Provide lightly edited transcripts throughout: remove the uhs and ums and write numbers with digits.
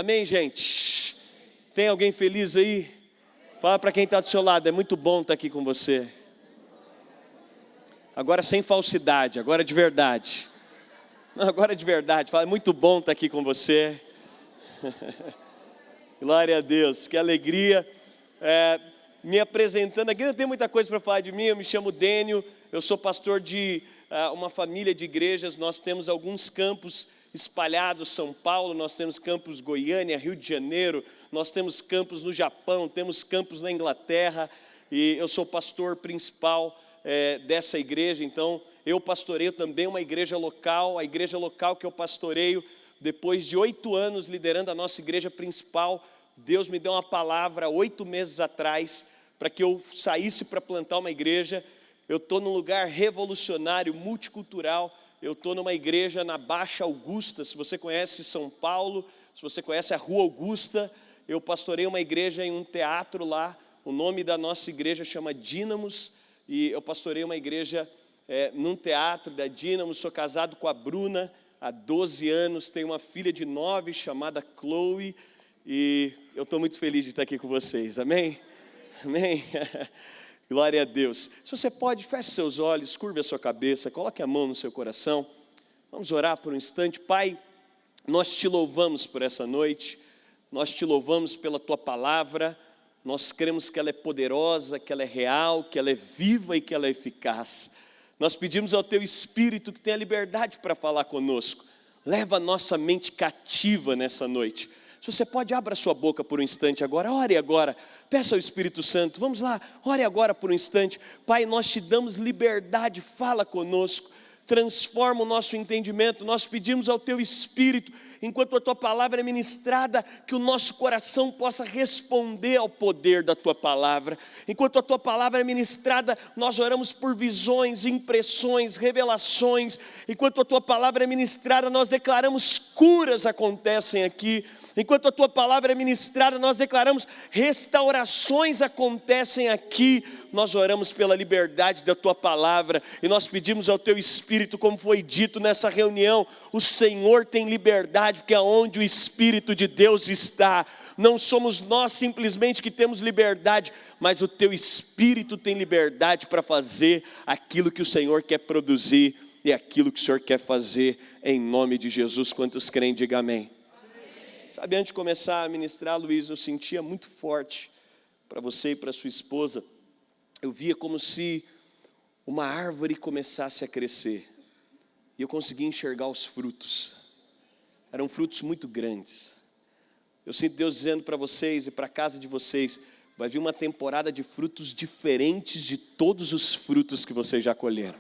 Amém, gente? Tem alguém feliz aí? Fala para quem está do seu lado, é muito bom estar aqui com você. Agora sem falsidade, agora de verdade. Agora de verdade, fala, é muito bom estar aqui com você. Glória a Deus, que alegria. Me apresentando aqui, não tem muita coisa para falar de mim, eu me chamo Dênio, eu sou pastor de uma família de igrejas, nós temos alguns campos espalhados, São Paulo, nós temos campos Goiânia, Rio de Janeiro, nós temos campos no Japão, temos campos na Inglaterra, e eu sou pastor principal dessa igreja, então eu pastoreio também uma igreja local, a igreja local que eu pastoreio, depois de 8 anos liderando a nossa igreja principal, Deus me deu uma palavra 8 meses atrás, para que eu saísse para plantar uma igreja. Eu estou num lugar revolucionário, multicultural, eu estou numa igreja na Baixa Augusta, se você conhece São Paulo, se você conhece a Rua Augusta, eu pastorei uma igreja em um teatro lá, o nome da nossa igreja chama Dínamos, e eu pastorei uma igreja num teatro da Dínamos, sou casado com a Bruna há 12 anos, tenho uma filha de 9 chamada Chloe, e eu estou muito feliz de estar aqui com vocês, amém? Amém? Glória a Deus. Se você pode, feche seus olhos, curve a sua cabeça, coloque a mão no seu coração. Vamos orar por um instante. Pai, nós te louvamos por essa noite, nós te louvamos pela tua palavra, nós cremos que ela é poderosa, que ela é real, que ela é viva e que ela é eficaz. Nós pedimos ao teu Espírito que tenha liberdade para falar conosco. Leva a nossa mente cativa nessa noite. Se você pode, abra sua boca por um instante agora, ore agora, peça ao Espírito Santo, vamos lá, ore agora por um instante. Pai, nós te damos liberdade, fala conosco, transforma o nosso entendimento, nós pedimos ao teu Espírito, enquanto a tua palavra é ministrada, que o nosso coração possa responder ao poder da tua palavra. Enquanto a tua palavra é ministrada, nós oramos por visões, impressões, revelações. Enquanto a tua palavra é ministrada, nós declaramos curas acontecem aqui. Enquanto a tua palavra é ministrada, nós declaramos restaurações acontecem aqui. Nós oramos pela liberdade da tua palavra e nós pedimos ao teu Espírito, como foi dito nessa reunião, o Senhor tem liberdade, porque é onde o Espírito de Deus está. Não somos nós simplesmente que temos liberdade, mas o teu Espírito tem liberdade para fazer aquilo que o Senhor quer produzir e aquilo que o Senhor quer fazer em nome de Jesus. Quantos creem, diga amém. Sabe, antes de começar a ministrar, Luiz, eu sentia muito forte para você e para sua esposa. Eu via como se uma árvore começasse a crescer. E eu conseguia enxergar os frutos. Eram frutos muito grandes. Eu sinto Deus dizendo para vocês e para a casa de vocês, vai vir uma temporada de frutos diferentes de todos os frutos que vocês já colheram.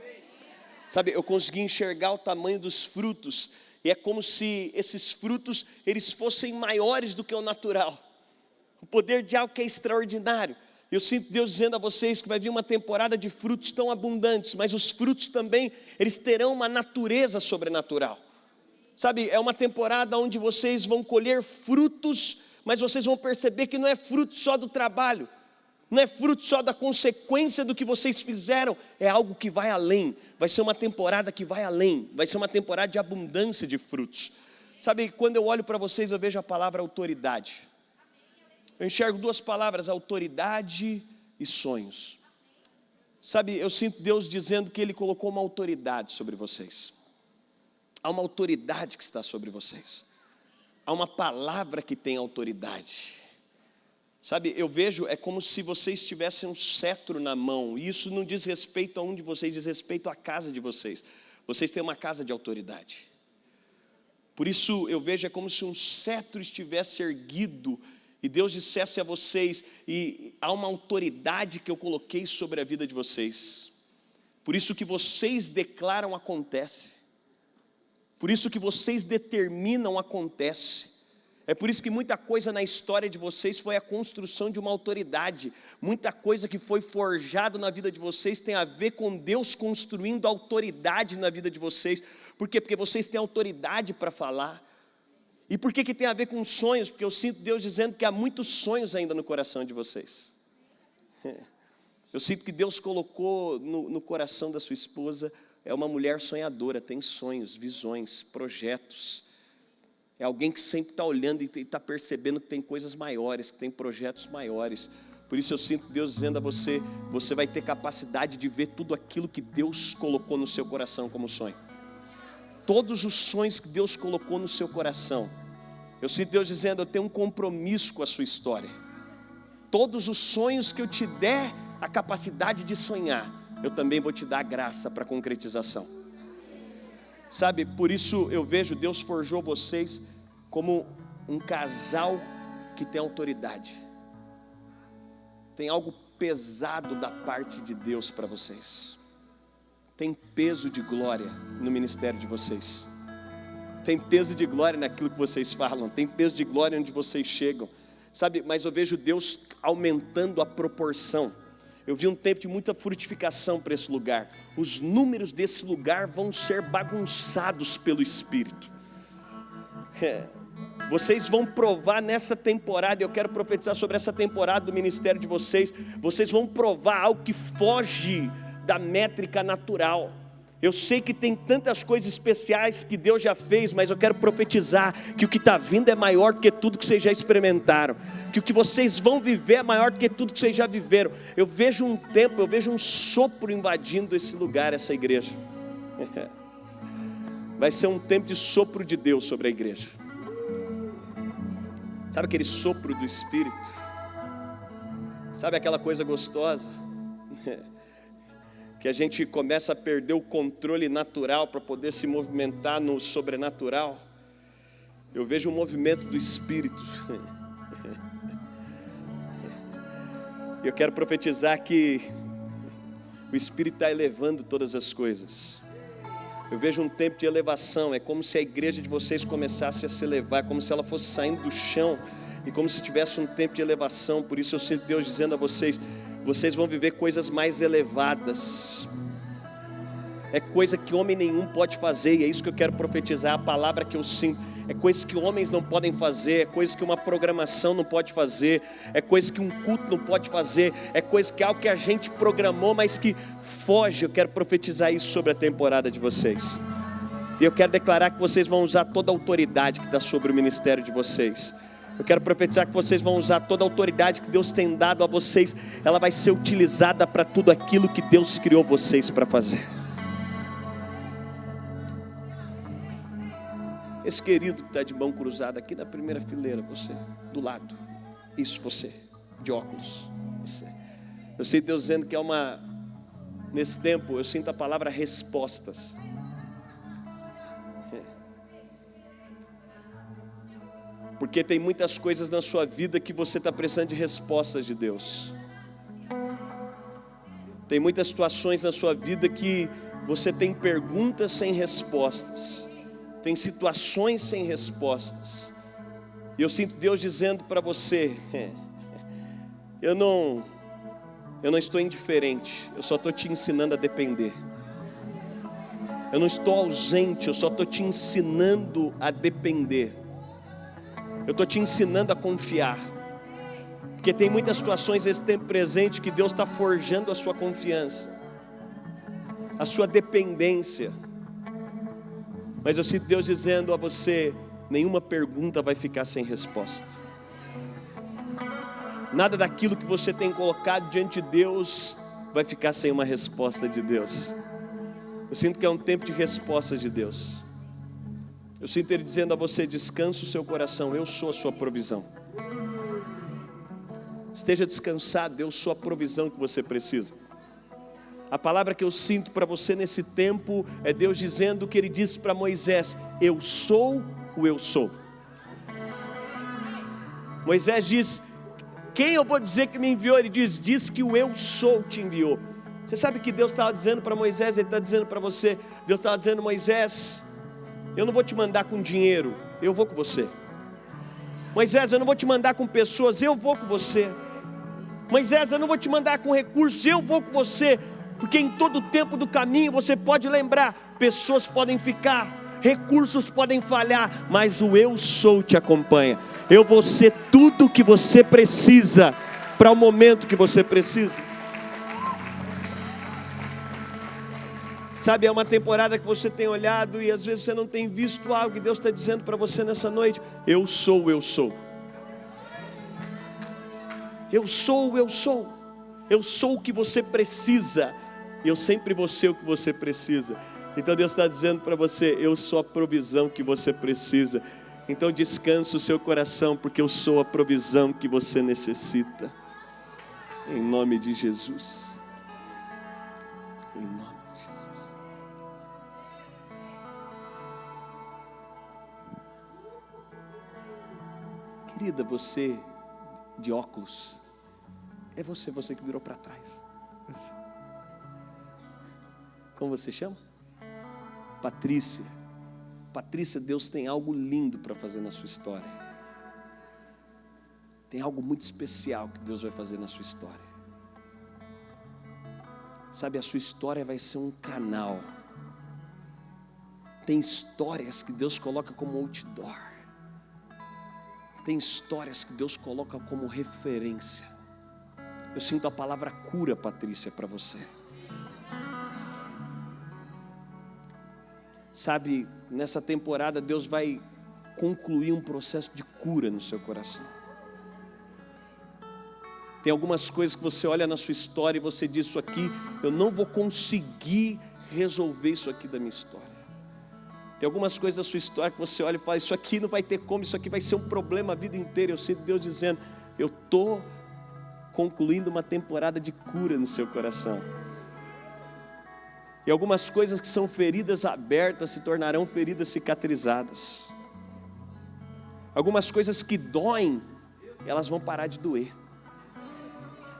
Sabe, eu consegui enxergar o tamanho dos frutos. E é como se esses frutos, eles fossem maiores do que o natural. O poder de algo que é extraordinário. Eu sinto Deus dizendo a vocês que vai vir uma temporada de frutos tão abundantes, mas os frutos também, eles terão uma natureza sobrenatural. Sabe, é uma temporada onde vocês vão colher frutos, mas vocês vão perceber que não é fruto só do trabalho. Não é fruto só da consequência do que vocês fizeram, é algo que vai além, vai ser uma temporada que vai além, vai ser uma temporada de abundância de frutos. Sabe, quando eu olho para vocês eu vejo a palavra autoridade, eu enxergo 2 palavras, autoridade e sonhos. Sabe, eu sinto Deus dizendo que Ele colocou uma autoridade sobre vocês, há uma autoridade que está sobre vocês, há uma palavra que tem autoridade. Sabe, eu vejo, é como se vocês tivessem um cetro na mão, e isso não diz respeito a um de vocês, diz respeito à casa de vocês. Vocês têm uma casa de autoridade. Por isso eu vejo, é como se um cetro estivesse erguido, e Deus dissesse a vocês, e há uma autoridade que eu coloquei sobre a vida de vocês. Por isso que vocês declaram acontece. Por isso que vocês determinam acontece. É por isso que muita coisa na história de vocês foi a construção de uma autoridade. Muita coisa que foi forjado na vida de vocês tem a ver com Deus construindo autoridade na vida de vocês. Por quê? Porque vocês têm autoridade para falar. E por que tem a ver com sonhos? Porque eu sinto Deus dizendo que há muitos sonhos ainda no coração de vocês. Eu sinto que Deus colocou no coração da sua esposa, é uma mulher sonhadora, tem sonhos, visões, projetos. É alguém que sempre está olhando e está percebendo que tem coisas maiores, que tem projetos maiores. Por isso eu sinto Deus dizendo a você, você vai ter capacidade de ver tudo aquilo que Deus colocou no seu coração como sonho. Todos os sonhos que Deus colocou no seu coração. Eu sinto Deus dizendo, eu tenho um compromisso com a sua história. Todos os sonhos que eu te der a capacidade de sonhar, eu também vou te dar a graça para concretização. Sabe, por isso eu vejo Deus forjou vocês como um casal que tem autoridade. Tem algo pesado da parte de Deus para vocês. Tem peso de glória no ministério de vocês. Tem peso de glória naquilo que vocês falam. Tem peso de glória onde vocês chegam. Sabe, mas eu vejo Deus aumentando a proporção. Eu vi um tempo de muita frutificação para esse lugar. Os números desse lugar vão ser bagunçados pelo Espírito. Vocês vão provar nessa temporada, eu quero profetizar sobre essa temporada do ministério de vocês. Vocês vão provar algo que foge da métrica natural. Eu sei que tem tantas coisas especiais que Deus já fez, mas eu quero profetizar que o que está vindo é maior do que tudo que vocês já experimentaram, que o que vocês vão viver é maior do que tudo que vocês já viveram. Eu vejo um tempo, eu vejo um sopro invadindo esse lugar, essa igreja. Vai ser um tempo de sopro de Deus sobre a igreja. Sabe aquele sopro do Espírito? Sabe aquela coisa gostosa? Que a gente começa a perder o controle natural para poder se movimentar no sobrenatural. Eu vejo um movimento do Espírito. Eu quero profetizar que o Espírito está elevando todas as coisas. Eu vejo um tempo de elevação. É como se a igreja de vocês começasse a se elevar, como se ela fosse saindo do chão, e como se tivesse um tempo de elevação. Por isso eu sinto Deus dizendo a vocês, vocês vão viver coisas mais elevadas. É coisa que homem nenhum pode fazer, e é isso que eu quero profetizar, a palavra que eu sinto. É coisas que homens não podem fazer, é coisas que uma programação não pode fazer, é coisas que um culto não pode fazer, é coisa que é algo que a gente programou, mas que foge. Eu quero profetizar isso sobre a temporada de vocês. E eu quero declarar que vocês vão usar toda a autoridade que está sobre o ministério de vocês. Eu quero profetizar que vocês vão usar toda a autoridade que Deus tem dado a vocês. Ela vai ser utilizada para tudo aquilo que Deus criou vocês para fazer. Esse querido que está de mão cruzada aqui na primeira fileira, você, do lado. Isso, você, de óculos. Você. Eu sinto Deus dizendo que nesse tempo, eu sinto a palavra respostas. Porque tem muitas coisas na sua vida que você está precisando de respostas de Deus. Tem muitas situações na sua vida que você tem perguntas sem respostas. Tem situações sem respostas. E eu sinto Deus dizendo para você, eu não estou indiferente, eu só estou te ensinando a depender. Eu não estou ausente, eu só estou te ensinando a depender. Eu estou te ensinando a confiar. Porque tem muitas situações nesse tempo presente que Deus está forjando a sua confiança, a sua dependência. Mas eu sinto Deus dizendo a você, nenhuma pergunta vai ficar sem resposta. Nada daquilo que você tem colocado diante de Deus vai ficar sem uma resposta de Deus. Eu sinto que é um tempo de respostas de Deus. Eu sinto Ele dizendo a você, descanse o seu coração, eu sou a sua provisão. Esteja descansado, eu sou a provisão que você precisa. A palavra que eu sinto para você nesse tempo é Deus dizendo o que Ele disse para Moisés, eu sou o eu sou. Moisés diz, quem eu vou dizer que me enviou? Ele diz que o eu sou te enviou. Você sabe que Deus estava dizendo para Moisés, Ele está dizendo para você, Deus estava dizendo, Moisés, eu não vou te mandar com dinheiro, eu vou com você. Moisés, eu não vou te mandar com pessoas, eu vou com você. Moisés, eu não vou te mandar com recursos, eu vou com você. Porque em todo o tempo do caminho você pode lembrar, pessoas podem ficar, recursos podem falhar, mas o eu sou te acompanha. Eu vou ser tudo o que você precisa, para o momento que você precisa. Sabe, é uma temporada que você tem olhado e às vezes você não tem visto algo que Deus está dizendo para você nessa noite. Eu sou, eu sou. Eu sou, eu sou. Eu sou o que você precisa. Eu sempre vou ser o que você precisa. Então Deus está dizendo para você, eu sou a provisão que você precisa. Então descanse o seu coração, porque eu sou a provisão que você necessita. Em nome de Jesus. Em nome de Jesus. Querida, você de óculos, é você que virou para trás. Como você chama? Patrícia. Patrícia, Deus tem algo lindo para fazer na sua história. Tem algo muito especial que Deus vai fazer na sua história. Sabe, a sua história vai ser um canal. Tem histórias que Deus coloca como outdoor. Tem histórias que Deus coloca como referência. Eu sinto a palavra cura, Patrícia, para você. Sabe, nessa temporada Deus vai concluir um processo de cura no seu coração. Tem algumas coisas que você olha na sua história e você diz, isso aqui, eu não vou conseguir resolver isso aqui da minha história. Tem algumas coisas da sua história que você olha e fala, isso aqui não vai ter como, isso aqui vai ser um problema a vida inteira. Eu sinto Deus dizendo, eu estou concluindo uma temporada de cura no seu coração. E algumas coisas que são feridas abertas se tornarão feridas cicatrizadas. Algumas coisas que doem, elas vão parar de doer.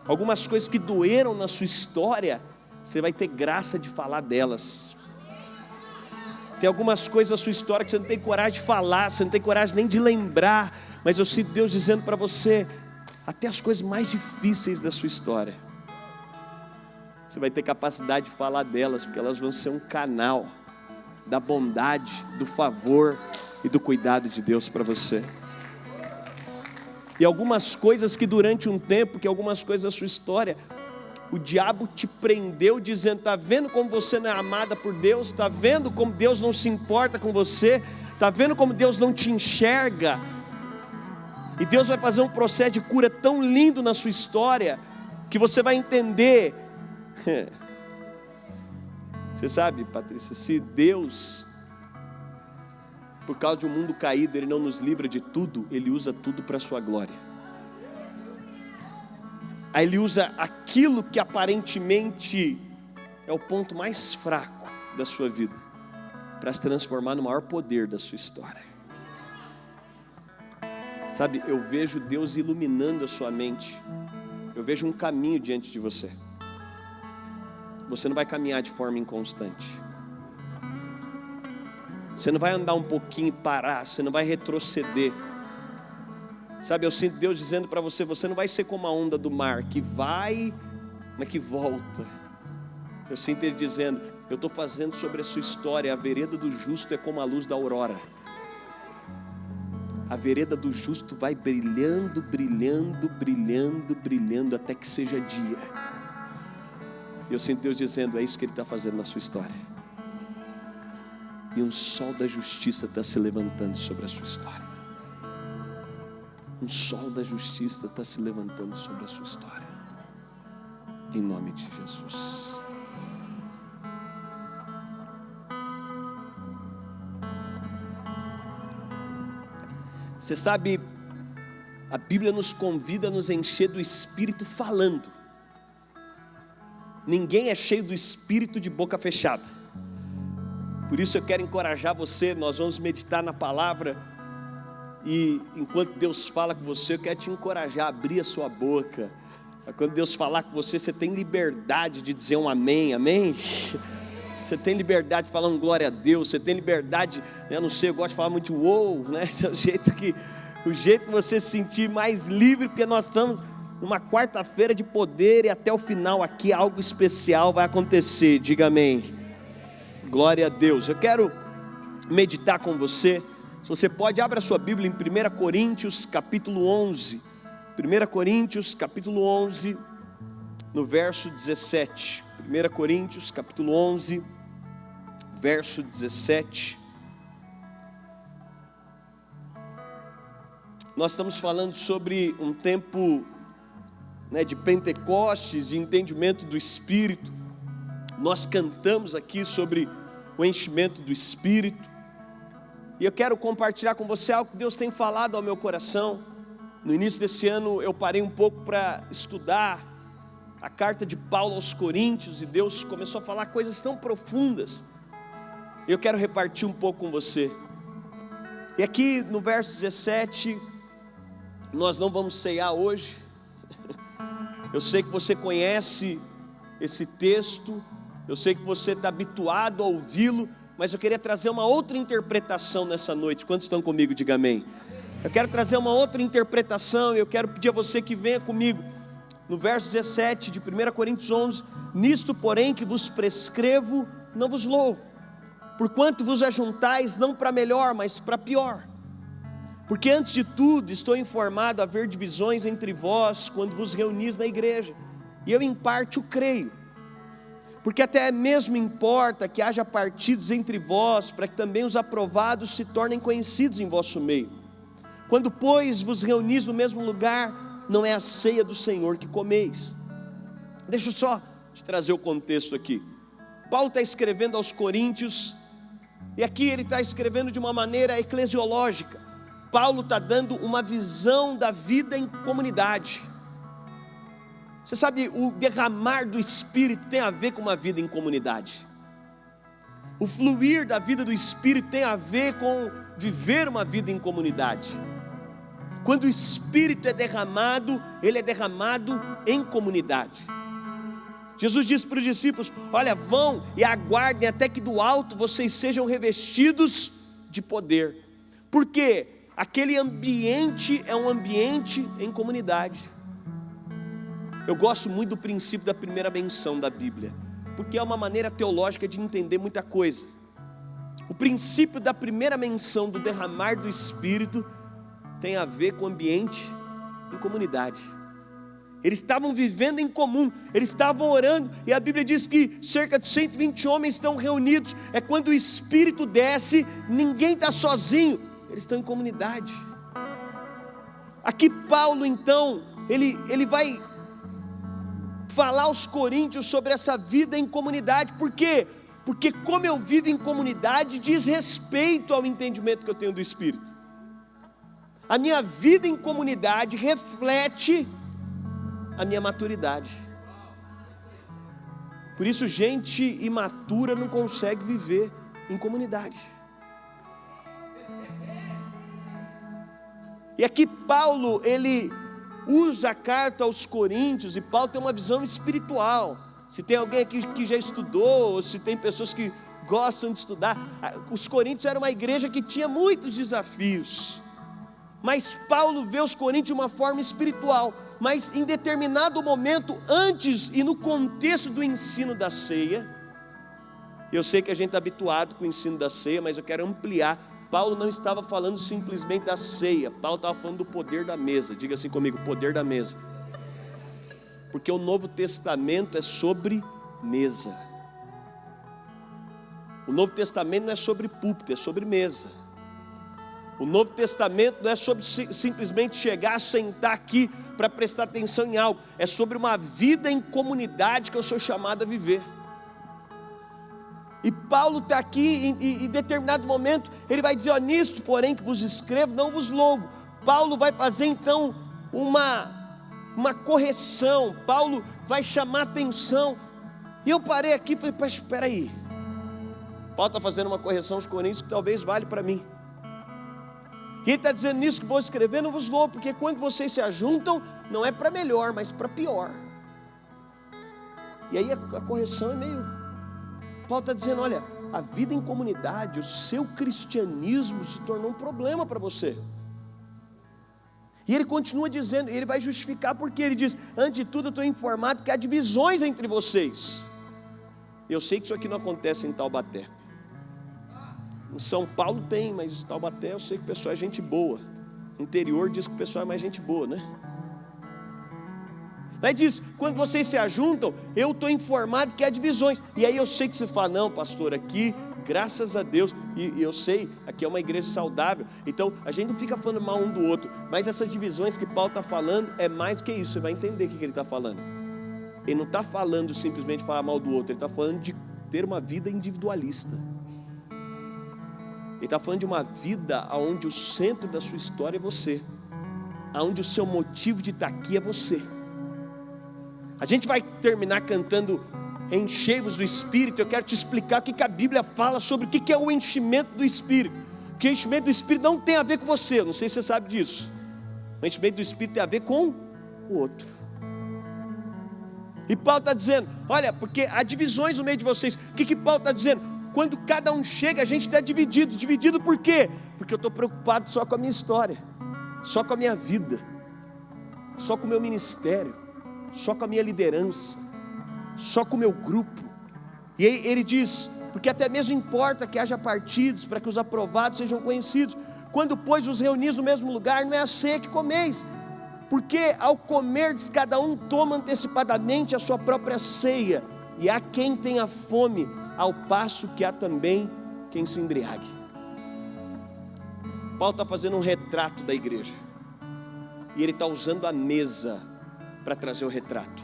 Algumas coisas que doeram na sua história, você vai ter graça de falar delas. Tem algumas coisas na sua história que você não tem coragem de falar, você não tem coragem nem de lembrar, mas eu sinto Deus dizendo para você, até as coisas mais difíceis da sua história, você vai ter capacidade de falar delas, porque elas vão ser um canal da bondade, do favor e do cuidado de Deus para você. E algumas coisas que durante um tempo, que algumas coisas da sua história, o diabo te prendeu dizendo, está vendo como você não é amada por Deus? Está vendo como Deus não se importa com você? Está vendo como Deus não te enxerga? E Deus vai fazer um processo de cura tão lindo na sua história, que você vai entender. Você sabe, Patrícia, se Deus, por causa de um mundo caído, Ele não nos livra de tudo, Ele usa tudo para a sua glória. Aí Ele usa aquilo que aparentemente é o ponto mais fraco da sua vida, para se transformar no maior poder da sua história. Sabe, eu vejo Deus iluminando a sua mente. Eu vejo um caminho diante de você. Você não vai caminhar de forma inconstante. Você não vai andar um pouquinho e parar. Você não vai retroceder. Sabe, eu sinto Deus dizendo para você, você não vai ser como a onda do mar, que vai, mas que volta. Eu sinto Ele dizendo, eu estou fazendo sobre a sua história, a vereda do justo é como a luz da aurora. A vereda do justo vai brilhando, brilhando, brilhando, brilhando, até que seja dia. E eu sinto Deus dizendo, é isso que Ele está fazendo na sua história. E um sol da justiça está se levantando sobre a sua história. Um sol da justiça está se levantando sobre a sua história. Em nome de Jesus. Você sabe, a Bíblia nos convida a nos encher do Espírito falando. Ninguém é cheio do Espírito de boca fechada. Por isso eu quero encorajar você, nós vamos meditar na palavra. E enquanto Deus fala com você, eu quero te encorajar a abrir a sua boca. Quando Deus falar com você, você tem liberdade de dizer um amém, amém? Você tem liberdade de falar um glória a Deus. Você tem liberdade, eu não sei, eu gosto de falar muito uou, né? Esse é o jeito que você se sentir mais livre, porque nós estamos numa quarta-feira de poder e até o final aqui algo especial vai acontecer. Diga amém. Glória a Deus. Eu quero meditar com você. Se você pode, abra a sua Bíblia em 1 Coríntios capítulo 11. 1 Coríntios capítulo 11, no verso 17. 1 Coríntios capítulo 11, verso 17. Nós estamos falando sobre um tempo, de Pentecostes, de entendimento do Espírito. Nós cantamos aqui sobre o enchimento do Espírito. E eu quero compartilhar com você algo que Deus tem falado ao meu coração. No início desse ano eu parei um pouco para estudar a carta de Paulo aos Coríntios, e Deus começou a falar coisas tão profundas. Eu quero repartir um pouco com você. E aqui no verso 17, nós não vamos ceiar hoje. Eu sei que você conhece esse texto, eu sei que você está habituado a ouvi-lo, mas eu queria trazer uma outra interpretação nessa noite. Quantos estão comigo? Diga amém. Eu quero trazer uma outra interpretação, e eu quero pedir a você que venha comigo. No verso 17 de 1 Coríntios 11, nisto porém que vos prescrevo, não vos louvo, porquanto vos ajuntais não para melhor, mas para pior. Porque antes de tudo estou informado a haver divisões entre vós, quando vos reunis na igreja, e eu em parte o creio. Porque até mesmo importa que haja partidos entre vós, para que também os aprovados se tornem conhecidos em vosso meio. Quando, pois, vos reunis no mesmo lugar, não é a ceia do Senhor que comeis. Deixa eu só te trazer o contexto aqui. Paulo está escrevendo aos Coríntios, e aqui ele está escrevendo de uma maneira eclesiológica. Paulo está dando uma visão da vida em comunidade. Você sabe, o derramar do Espírito tem a ver com uma vida em comunidade. O fluir da vida do Espírito tem a ver com viver uma vida em comunidade. Quando o Espírito é derramado, ele é derramado em comunidade. Jesus disse para os discípulos: olha, vão e aguardem até que do alto vocês sejam revestidos de poder. Por quê? Aquele ambiente é um ambiente em comunidade. Eu gosto muito do princípio da primeira menção da Bíblia, porque é uma maneira teológica de entender muita coisa. O princípio da primeira menção do derramar do Espírito tem a ver com o ambiente em comunidade. Eles estavam vivendo em comum, eles estavam orando, e a Bíblia diz que cerca de 120 homens estão reunidos. É quando o Espírito desce, ninguém está sozinho, eles estão em comunidade. Aqui Paulo então, ele vai falar aos coríntios sobre essa vida em comunidade. Por quê? Porque como eu vivo em comunidade diz respeito ao entendimento que eu tenho do Espírito. A minha vida em comunidade reflete a minha maturidade. Por isso gente imatura não consegue viver em comunidade. E aqui Paulo, ele usa a carta aos Coríntios, e Paulo tem uma visão espiritual. Se tem alguém aqui que já estudou, ou se tem pessoas que gostam de estudar, os Coríntios era uma igreja que tinha muitos desafios, mas Paulo vê os Coríntios de uma forma espiritual. Mas em determinado momento, antes e no contexto do ensino da ceia, eu sei que a gente está habituado com o ensino da ceia, mas eu quero ampliar. Paulo não estava falando simplesmente da ceia, Paulo estava falando do poder da mesa. Diga assim comigo: poder da mesa. Porque o Novo Testamento é sobre mesa. O Novo Testamento não é sobre púlpito, é sobre mesa. O Novo Testamento não é sobre simplesmente chegar, sentar aqui para prestar atenção em algo. É sobre uma vida em comunidade que eu sou chamado a viver. E Paulo está aqui, em determinado momento, ele vai dizer: ó, nisto porém que vos escrevo, não vos louvo. Paulo vai fazer então uma correção. Paulo vai chamar atenção. E eu parei aqui e falei: espera aí, Paulo está fazendo uma correção aos Coríntios que talvez vale para mim. E ele está dizendo: nisso que vou escrever, não vos louvo, porque quando vocês se ajuntam, não é para melhor, mas para pior. E aí a correção é meio... Paulo está dizendo: olha, a vida em comunidade, o seu cristianismo se tornou um problema para você. E ele continua dizendo, ele vai justificar porque ele diz: antes de tudo eu estou informado que há divisões entre vocês. Eu sei que isso aqui não acontece em Taubaté. Em São Paulo tem, mas em Taubaté eu sei que o pessoal é gente boa. No interior diz que o pessoal é mais gente boa, né? Daí diz, quando vocês se ajuntam, eu estou informado que há divisões. E aí eu sei que você fala, não pastor, aqui, graças a Deus, e eu sei, aqui é uma igreja saudável, então a gente não fica falando mal um do outro, mas essas divisões que Paulo está falando, é mais do que isso, você vai entender o que ele está falando. Ele não está falando simplesmente de falar mal do outro, ele está falando de ter uma vida individualista. Ele está falando de uma vida onde o centro da sua história é você, onde o seu motivo de estar aqui é você. A gente vai terminar cantando enchei-vos do Espírito. Eu quero te explicar o que a Bíblia fala sobre o que é o enchimento do Espírito. Porque o enchimento do Espírito não tem a ver com você, eu não sei se você sabe disso. O enchimento do Espírito tem a ver com o outro. E Paulo está dizendo, olha, porque há divisões no meio de vocês. O que Paulo está dizendo? Quando cada um chega, a gente está dividido. Dividido por quê? Porque eu estou preocupado só com a minha história, só com a minha vida, só com o meu ministério, só com a minha liderança, só com o meu grupo. E aí ele diz, porque até mesmo importa que haja partidos, para que os aprovados sejam conhecidos. Quando pois os reunis no mesmo lugar, não é a ceia que comeis, porque ao comerdes cada um toma antecipadamente a sua própria ceia, e há quem tenha fome, ao passo que há também quem se embriague. Paulo está fazendo um retrato da igreja, e ele está usando a mesa para trazer o retrato.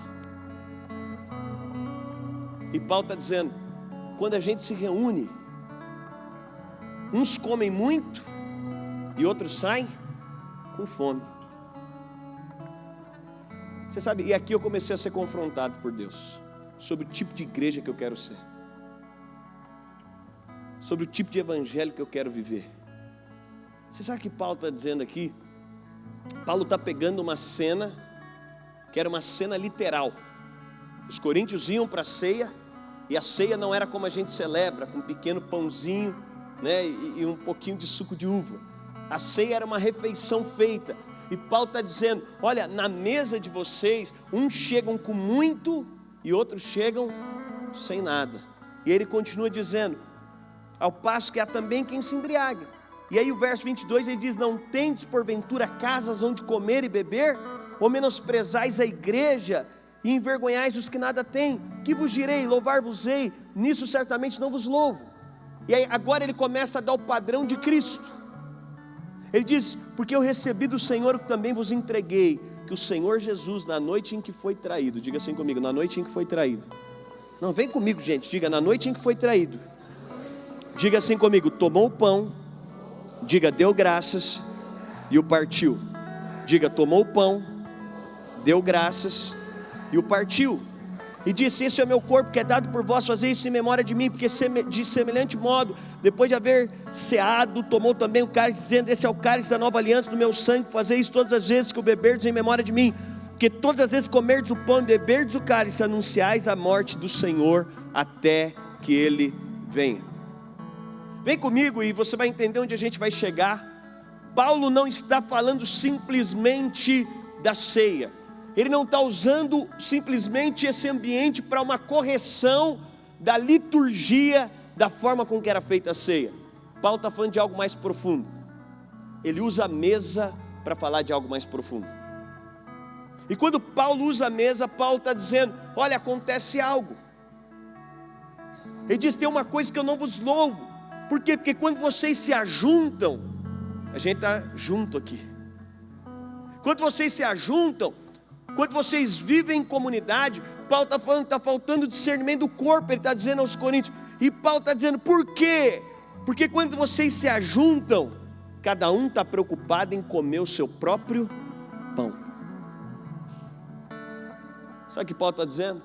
E Paulo está dizendo, quando a gente se reúne, uns comem muito e outros saem com fome. Você sabe, e aqui eu comecei a ser confrontado por Deus sobre o tipo de igreja que eu quero ser, sobre o tipo de evangelho que eu quero viver. Você sabe o que Paulo está dizendo aqui? Paulo está pegando uma cena que era uma cena literal. Os coríntios iam para a ceia, e a ceia não era como a gente celebra, com um pequeno pãozinho, né, e um pouquinho de suco de uva. A ceia era uma refeição feita. E Paulo está dizendo, olha, na mesa de vocês, uns chegam com muito e outros chegam sem nada. E ele continua dizendo, ao passo que há também quem se embriague. E aí o verso 22 ele diz, não tendes porventura casas onde comer e beber? Ou menosprezais a igreja e envergonhais os que nada têm? Que vos direi, louvar-vos-ei, nisso certamente não vos louvo. E aí agora ele começa a dar o padrão de Cristo. Ele diz, porque eu recebi do Senhor o que também vos entreguei, que o Senhor Jesus, na noite em que foi traído, diga assim comigo, na noite em que foi traído. Não, vem comigo gente, diga, na noite em que foi traído. Diga assim comigo, tomou o pão, diga, deu graças e o partiu. Diga, tomou o pão, deu graças e o partiu. E disse, esse é o meu corpo que é dado por vós, fazei isso em memória de mim. Porque de semelhante modo, depois de haver ceado, tomou também o cálice, dizendo, esse é o cálice da nova aliança do meu sangue, fazei isso todas as vezes que o beberdes em memória de mim. Porque todas as vezes que comerdes o pão e beberdes o cálice, anunciais a morte do Senhor, até que Ele venha. Vem comigo e você vai entender onde a gente vai chegar. Paulo não está falando simplesmente da ceia. Ele não está usando simplesmente esse ambiente para uma correção da liturgia, da forma com que era feita a ceia. Paulo está falando de algo mais profundo. Ele usa a mesa para falar de algo mais profundo. E quando Paulo usa a mesa, Paulo está dizendo, olha, acontece algo. Ele diz, tem uma coisa que eu não vos louvo. Por quê? Porque quando vocês se ajuntam, a gente está junto aqui. Quando vocês se ajuntam, quando vocês vivem em comunidade, Paulo está falando que está faltando discernimento do corpo. Ele está dizendo aos coríntios. E Paulo está dizendo, por quê? Porque quando vocês se ajuntam, cada um está preocupado em comer o seu próprio pão. Sabe o que Paulo está dizendo?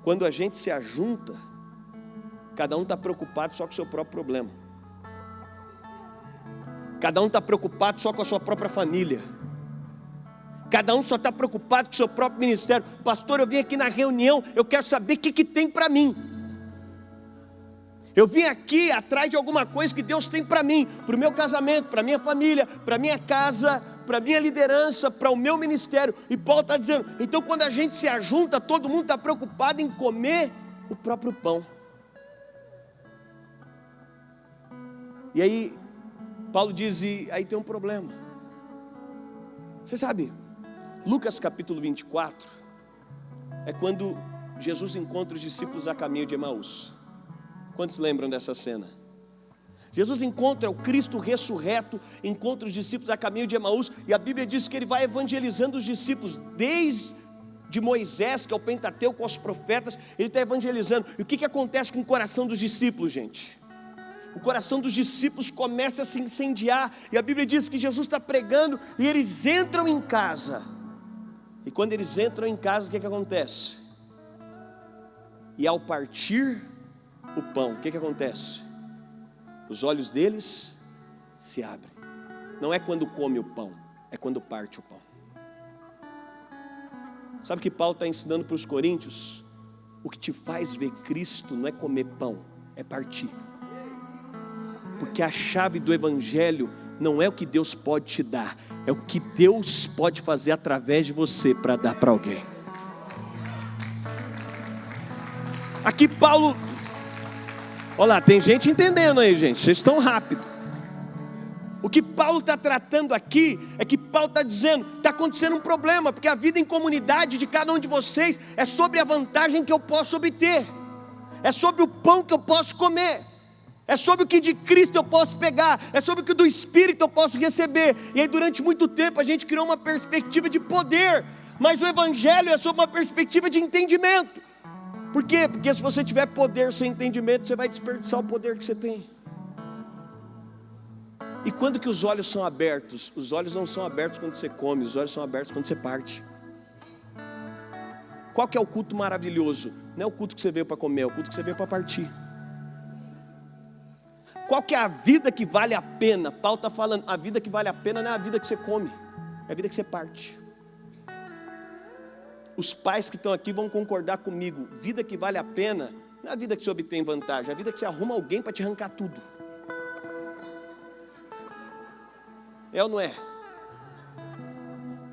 Quando a gente se ajunta, cada um está preocupado só com o seu próprio problema. Cada um está preocupado só com a sua própria família. Cada um só está preocupado com o seu próprio ministério. Pastor, eu vim aqui na reunião, eu quero saber o que tem para mim. Eu vim aqui atrás de alguma coisa que Deus tem para mim, para o meu casamento, para a minha família, para a minha casa, para a minha liderança, para o meu ministério. E Paulo está dizendo, então quando a gente se ajunta, todo mundo está preocupado em comer o próprio pão. E aí, Paulo diz, e aí tem um problema. Você sabe, Lucas capítulo 24, é quando Jesus encontra os discípulos a caminho de Emaús. Quantos lembram dessa cena? Jesus encontra o Cristo ressurreto, encontra os discípulos a caminho de Emaús, e a Bíblia diz que ele vai evangelizando os discípulos, desde Moisés, que é o Pentateuco, aos profetas, ele está evangelizando. E o que acontece com o coração dos discípulos, gente? O coração dos discípulos começa a se incendiar, e a Bíblia diz que Jesus está pregando, e eles entram em casa, e quando eles entram em casa, o que acontece? E ao partir o pão, o que acontece? Os olhos deles se abrem. Não é quando come o pão, é quando parte o pão. Sabe o que Paulo está ensinando para os coríntios? O que te faz ver Cristo não é comer pão, é partir. Porque a chave do evangelho não é o que Deus pode te dar, é o que Deus pode fazer através de você para dar para alguém. Aqui Paulo, olha lá, tem gente entendendo aí, gente, vocês estão rápido. O que Paulo está tratando aqui é que Paulo está dizendo, está acontecendo um problema, porque a vida em comunidade de cada um de vocês é sobre a vantagem que eu posso obter, é sobre o pão que eu posso comer, é sobre o que de Cristo eu posso pegar, é sobre o que do Espírito eu posso receber. E aí durante muito tempo a gente criou uma perspectiva de poder, mas o Evangelho é sobre uma perspectiva de entendimento. Por quê? Porque se você tiver poder sem entendimento, você vai desperdiçar o poder que você tem. E quando que os olhos são abertos? Os olhos não são abertos quando você come, os olhos são abertos quando você parte. Qual que é o culto maravilhoso? Não é o culto que você veio para comer, é o culto que você veio para partir. Qual que é a vida que vale a pena? Paulo está falando, a vida que vale a pena não é a vida que você come, é a vida que você parte. Os pais que estão aqui vão concordar comigo, vida que vale a pena, não é a vida que você obtém vantagem, é a vida que você arruma alguém para te arrancar tudo. É ou não é?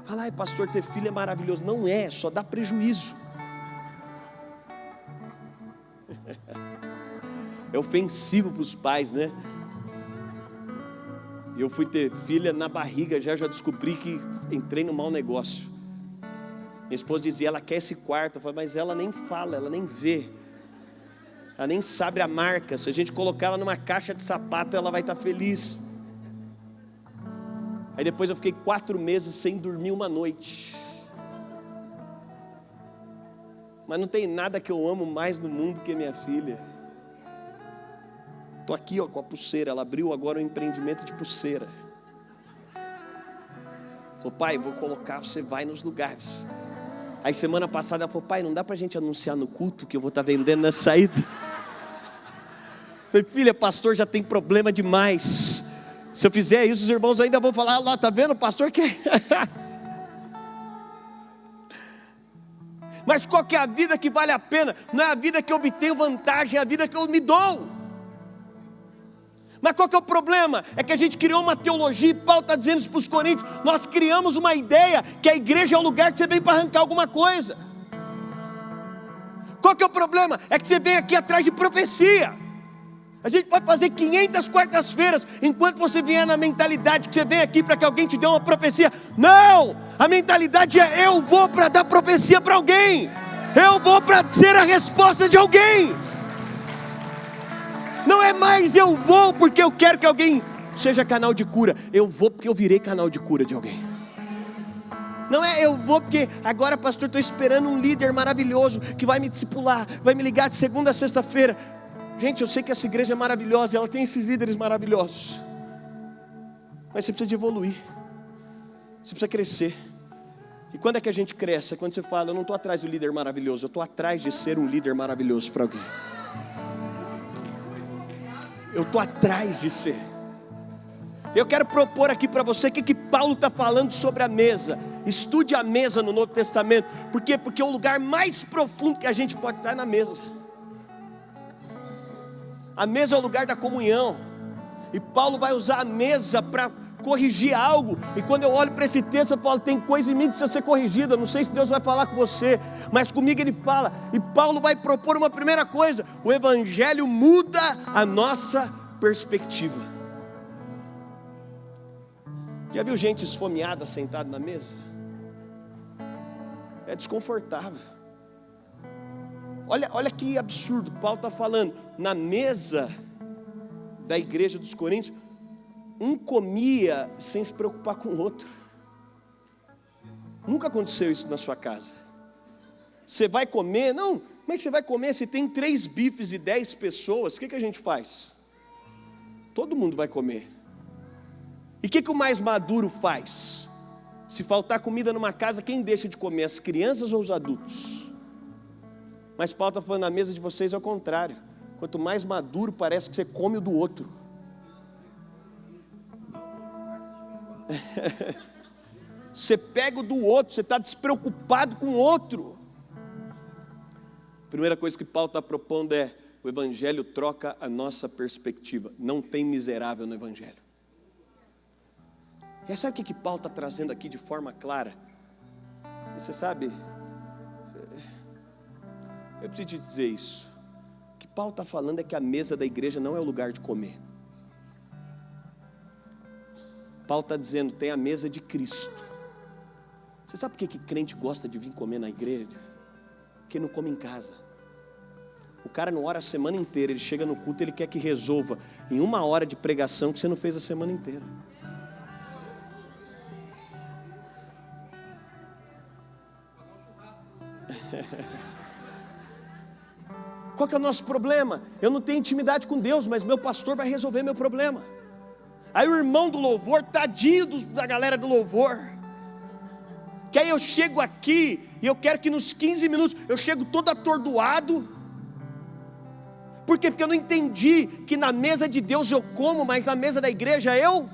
Fala, ai pastor, ter filho é maravilhoso. Não é, só dá prejuízo. É ofensivo para os pais, né? Eu fui ter filha na barriga, já descobri que entrei no mau negócio. Minha esposa dizia, ela quer esse quarto. Eu falei, mas ela nem fala, ela nem vê. Ela nem sabe a marca. Se a gente colocar ela numa caixa de sapato, ela vai estar feliz. Aí depois eu fiquei 4 meses sem dormir uma noite. Mas não tem nada que eu amo mais no mundo que minha filha. Estou aqui ó, com a pulseira, ela abriu agora um empreendimento de pulseira. Falou, pai, vou colocar, você vai nos lugares. Aí semana passada ela falou, pai, não dá para a gente anunciar no culto que eu vou estar vendendo na saída? Falei, filha, pastor já tem problema demais. Se eu fizer isso, os irmãos ainda vão falar, lá, tá vendo, o pastor quer. Mas qual que é a vida que vale a pena? Não é a vida que eu obtenho vantagem, é a vida que eu me dou. Mas qual que é o problema? É que a gente criou uma teologia, e Paulo está dizendo isso para os coríntios, nós criamos uma ideia, que a igreja é o lugar que você vem para arrancar alguma coisa. Qual que é o problema? É que você vem aqui atrás de profecia. A gente pode fazer 500 quartas-feiras, enquanto você vier na mentalidade que você vem aqui para que alguém te dê uma profecia. Não! A mentalidade é, eu vou para dar profecia para alguém. Eu vou para ser a resposta de alguém. Não é mais eu vou porque eu quero que alguém seja canal de cura. Eu vou porque eu virei canal de cura de alguém. Não é eu vou porque agora, pastor, estou esperando um líder maravilhoso que vai me discipular, vai me ligar de segunda a sexta-feira. Gente, eu sei que essa igreja é maravilhosa, ela tem esses líderes maravilhosos. Mas você precisa de evoluir. Você precisa crescer. E quando é que a gente cresce? É quando você fala, eu não estou atrás do líder maravilhoso, eu estou atrás de ser um líder maravilhoso para alguém. Eu estou atrás de ser. Eu quero propor aqui para você o que Paulo está falando sobre a mesa. Estude a mesa no Novo Testamento. Por quê? Porque o lugar mais profundo que a gente pode estar é na mesa. A mesa é o lugar da comunhão. E Paulo vai usar a mesa para corrigir algo. E quando eu olho para esse texto, eu falo, tem coisa em mim que precisa ser corrigida. Não sei se Deus vai falar com você, mas comigo ele fala. E Paulo vai propor uma primeira coisa: o evangelho muda a nossa perspectiva. Já viu gente esfomeada sentada na mesa? É desconfortável. Olha que absurdo, Paulo está falando, na mesa da igreja dos Coríntios, um comia sem se preocupar com o outro. Nunca aconteceu isso na sua casa. Você vai comer, não, mas você vai comer, se tem 3 bifes e 10 pessoas, o que a gente faz? Todo mundo vai comer. E o que o mais maduro faz? Se faltar comida numa casa, quem deixa de comer? As crianças ou os adultos? Mas Paulo está falando, na mesa de vocês é o contrário. Quanto mais maduro, parece que você come o do outro. Você pega o do outro, você está despreocupado com o outro. A primeira coisa que Paulo está propondo é, o Evangelho troca a nossa perspectiva. Não tem miserável no Evangelho. E sabe o que Paulo está trazendo aqui de forma clara? E você sabe, eu preciso te dizer isso. O que Paulo está falando é que a mesa da igreja não é o lugar de comer. Paulo está dizendo, tem a mesa de Cristo. Você sabe por que crente gosta de vir comer na igreja? Porque não come em casa. O cara não ora a semana inteira, ele chega no culto, ele quer que resolva em 1 hora de pregação que você não fez a semana inteira. Qual que é o nosso problema? Eu não tenho intimidade com Deus, mas meu pastor vai resolver meu problema. Aí o irmão do louvor, tadinho da galera do louvor, que aí eu chego aqui e eu quero que nos 15 minutos eu chego todo atordoado. Por quê? Porque eu não entendi que na mesa de Deus eu como, mas na mesa da igreja eu...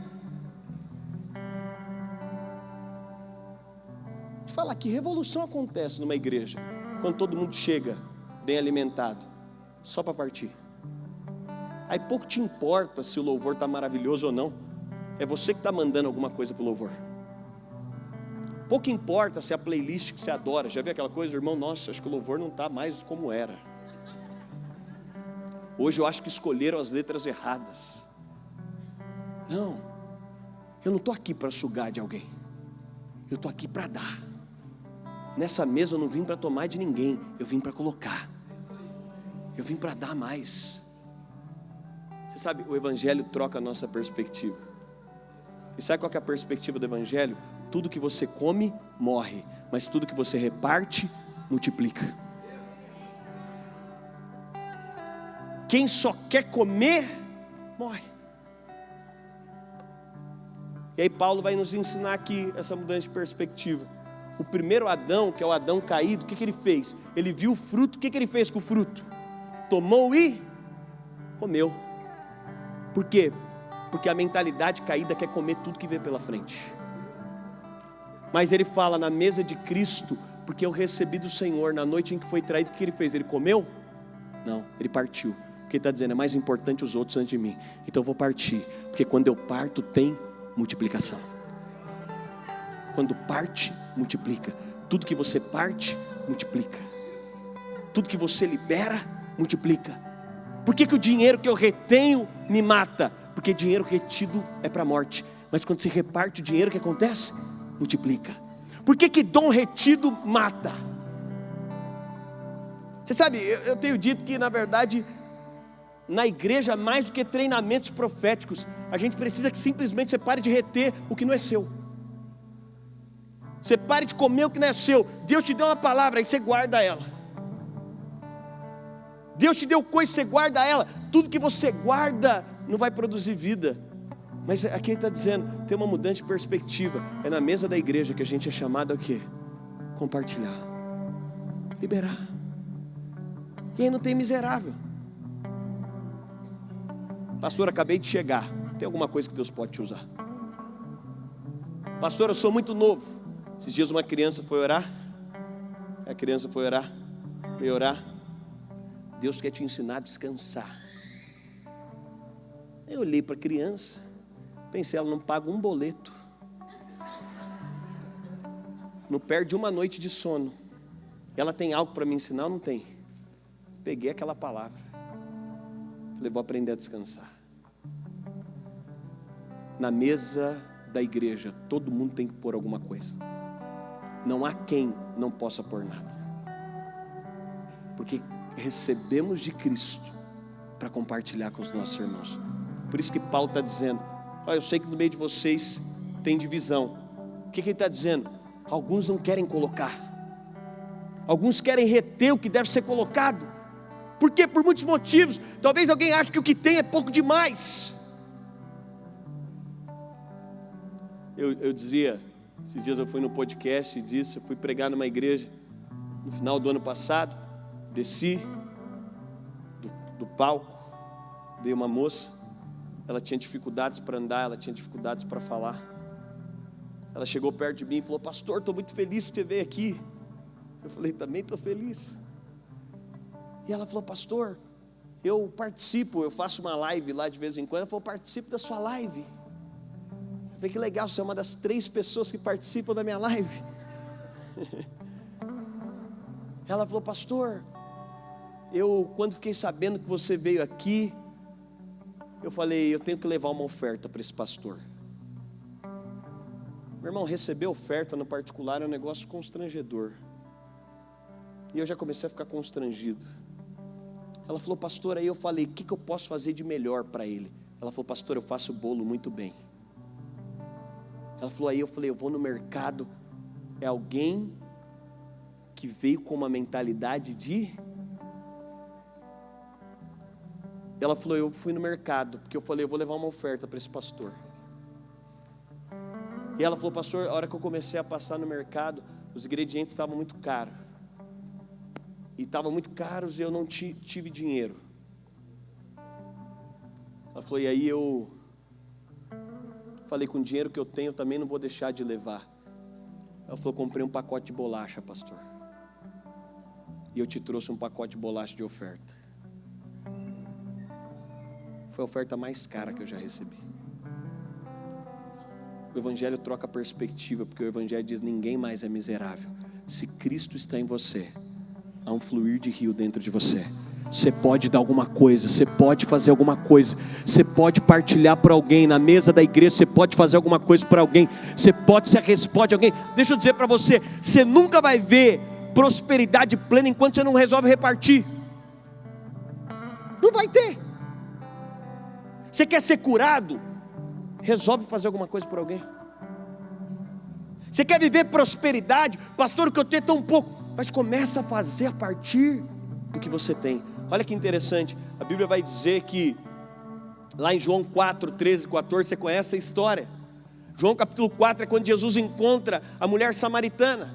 Deixa eu falar, que revolução acontece numa igreja quando todo mundo chega bem alimentado, só para partir. Aí pouco te importa se o louvor está maravilhoso ou não. É você que está mandando alguma coisa para o louvor. Pouco importa se a playlist que você adora. Já viu aquela coisa, irmão? Nossa, acho que o louvor não está mais como era. Hoje eu acho que escolheram as letras erradas. Não, eu não estou aqui para sugar de alguém. Eu estou aqui para dar. Nessa mesa eu não vim para tomar de ninguém. Eu vim para colocar. Eu vim para dar mais. Você sabe, o Evangelho troca a nossa perspectiva. E sabe qual que é a perspectiva do Evangelho? Tudo que você come, morre. Mas tudo que você reparte, multiplica. Quem só quer comer, morre. E aí Paulo vai nos ensinar aqui essa mudança de perspectiva. O primeiro Adão, que é o Adão caído, o que ele fez? Ele viu o fruto, o que ele fez com o fruto? Tomou e comeu. Por quê? Porque a mentalidade caída quer comer tudo que vê pela frente. Mas ele fala, na mesa de Cristo, porque eu recebi do Senhor, na noite em que foi traído, o que ele fez? Ele comeu? Não, ele partiu. Porque ele está dizendo, é mais importante os outros antes de mim. Então eu vou partir, porque quando eu parto tem multiplicação. Quando parte, multiplica. Tudo que você parte, multiplica. Tudo que você libera, multiplica. Por que o dinheiro que eu retenho me mata? Porque dinheiro retido é para a morte. Mas quando se reparte o dinheiro, o que acontece? Multiplica. Por que dom retido mata? Você sabe, eu tenho dito que na verdade, na igreja mais do que treinamentos proféticos, a gente precisa que simplesmente você pare de reter o que não é seu. Você pare de comer o que não é seu. Deus te deu uma palavra, aí você guarda ela. Deus te deu coisa, você guarda ela. Tudo que você guarda não vai produzir vida. Mas aqui ele está dizendo, tem uma mudança de perspectiva. É na mesa da igreja que a gente é chamado a quê? Compartilhar, liberar. E aí não tem miserável. Pastor, acabei de chegar. Tem alguma coisa que Deus pode te usar? Pastor, eu sou muito novo. Esses dias uma criança foi orar. A criança foi orar. Veio orar. Deus quer te ensinar a descansar. Eu olhei para a criança, pensei, ela não paga um boleto, não perde uma noite de sono. Ela tem algo para me ensinar ou não tem? Peguei aquela palavra, falei, vou aprender a descansar. Na mesa da igreja, todo mundo tem que pôr alguma coisa. não há quem não possa pôr nada, porque recebemos de Cristo para compartilhar com os nossos irmãos. Por isso que Paulo está dizendo: eu sei que no meio de vocês tem divisão. O que ele está dizendo? Alguns não querem colocar, alguns querem reter o que deve ser colocado. Por quê? Por muitos motivos. Talvez alguém ache que o que tem é pouco demais. Eu dizia, esses dias eu fui no podcast e disse, eu fui pregar numa igreja no final do ano passado, desci do palco, veio uma moça, ela tinha dificuldades para andar, ela tinha dificuldades para falar. Ela chegou perto de mim e falou: pastor, estou muito feliz que você veio aqui. Eu falei: também estou feliz. E ela falou: pastor, eu participo, eu faço uma live lá de vez em quando. Ela falou: participo da sua live. Eu falei: que legal, você é uma das 3 pessoas que participam da minha live. Ela falou: pastor, eu quando fiquei sabendo que você veio aqui, eu falei: eu tenho que levar uma oferta para esse pastor. Meu irmão, receber oferta no particular é um negócio constrangedor. E eu já comecei a ficar constrangido. Ela falou: pastor, aí eu falei: o que eu posso fazer de melhor para ele? Ela falou: pastor, eu faço bolo muito bem. Ela falou: aí eu falei: eu vou no mercado. É alguém que veio com uma mentalidade de... Ela falou: eu fui no mercado, porque eu falei: eu vou levar uma oferta para esse pastor. E ela falou: pastor, a hora que eu comecei a passar no mercado, os ingredientes estavam muito caros. E estavam muito caros e eu não tive dinheiro. Ela falou: e aí eu falei: com o dinheiro que eu tenho, eu também não vou deixar de levar. Ela falou: comprei um pacote de bolacha, pastor. E eu te trouxe um pacote de bolacha de oferta. Foi a oferta mais cara que eu já recebi. O Evangelho troca a perspectiva, porque o Evangelho diz: ninguém mais é miserável. Se Cristo está em você, há um fluir de rio dentro de você. Você pode dar alguma coisa, você pode fazer alguma coisa, você pode partilhar para alguém na mesa da igreja, você pode fazer alguma coisa para alguém, você pode ser a resposta de alguém. Deixa eu dizer para você, você nunca vai ver prosperidade plena enquanto você não resolve repartir. Não vai ter. Você quer ser curado? Resolve fazer alguma coisa por alguém. Você quer viver prosperidade? Pastor, o que eu tenho é tão pouco. Mas começa a fazer a partir do que você tem. Olha que interessante, a Bíblia vai dizer que lá em João 4, 13, 14, você conhece a história. João capítulo 4 é quando Jesus encontra a mulher samaritana.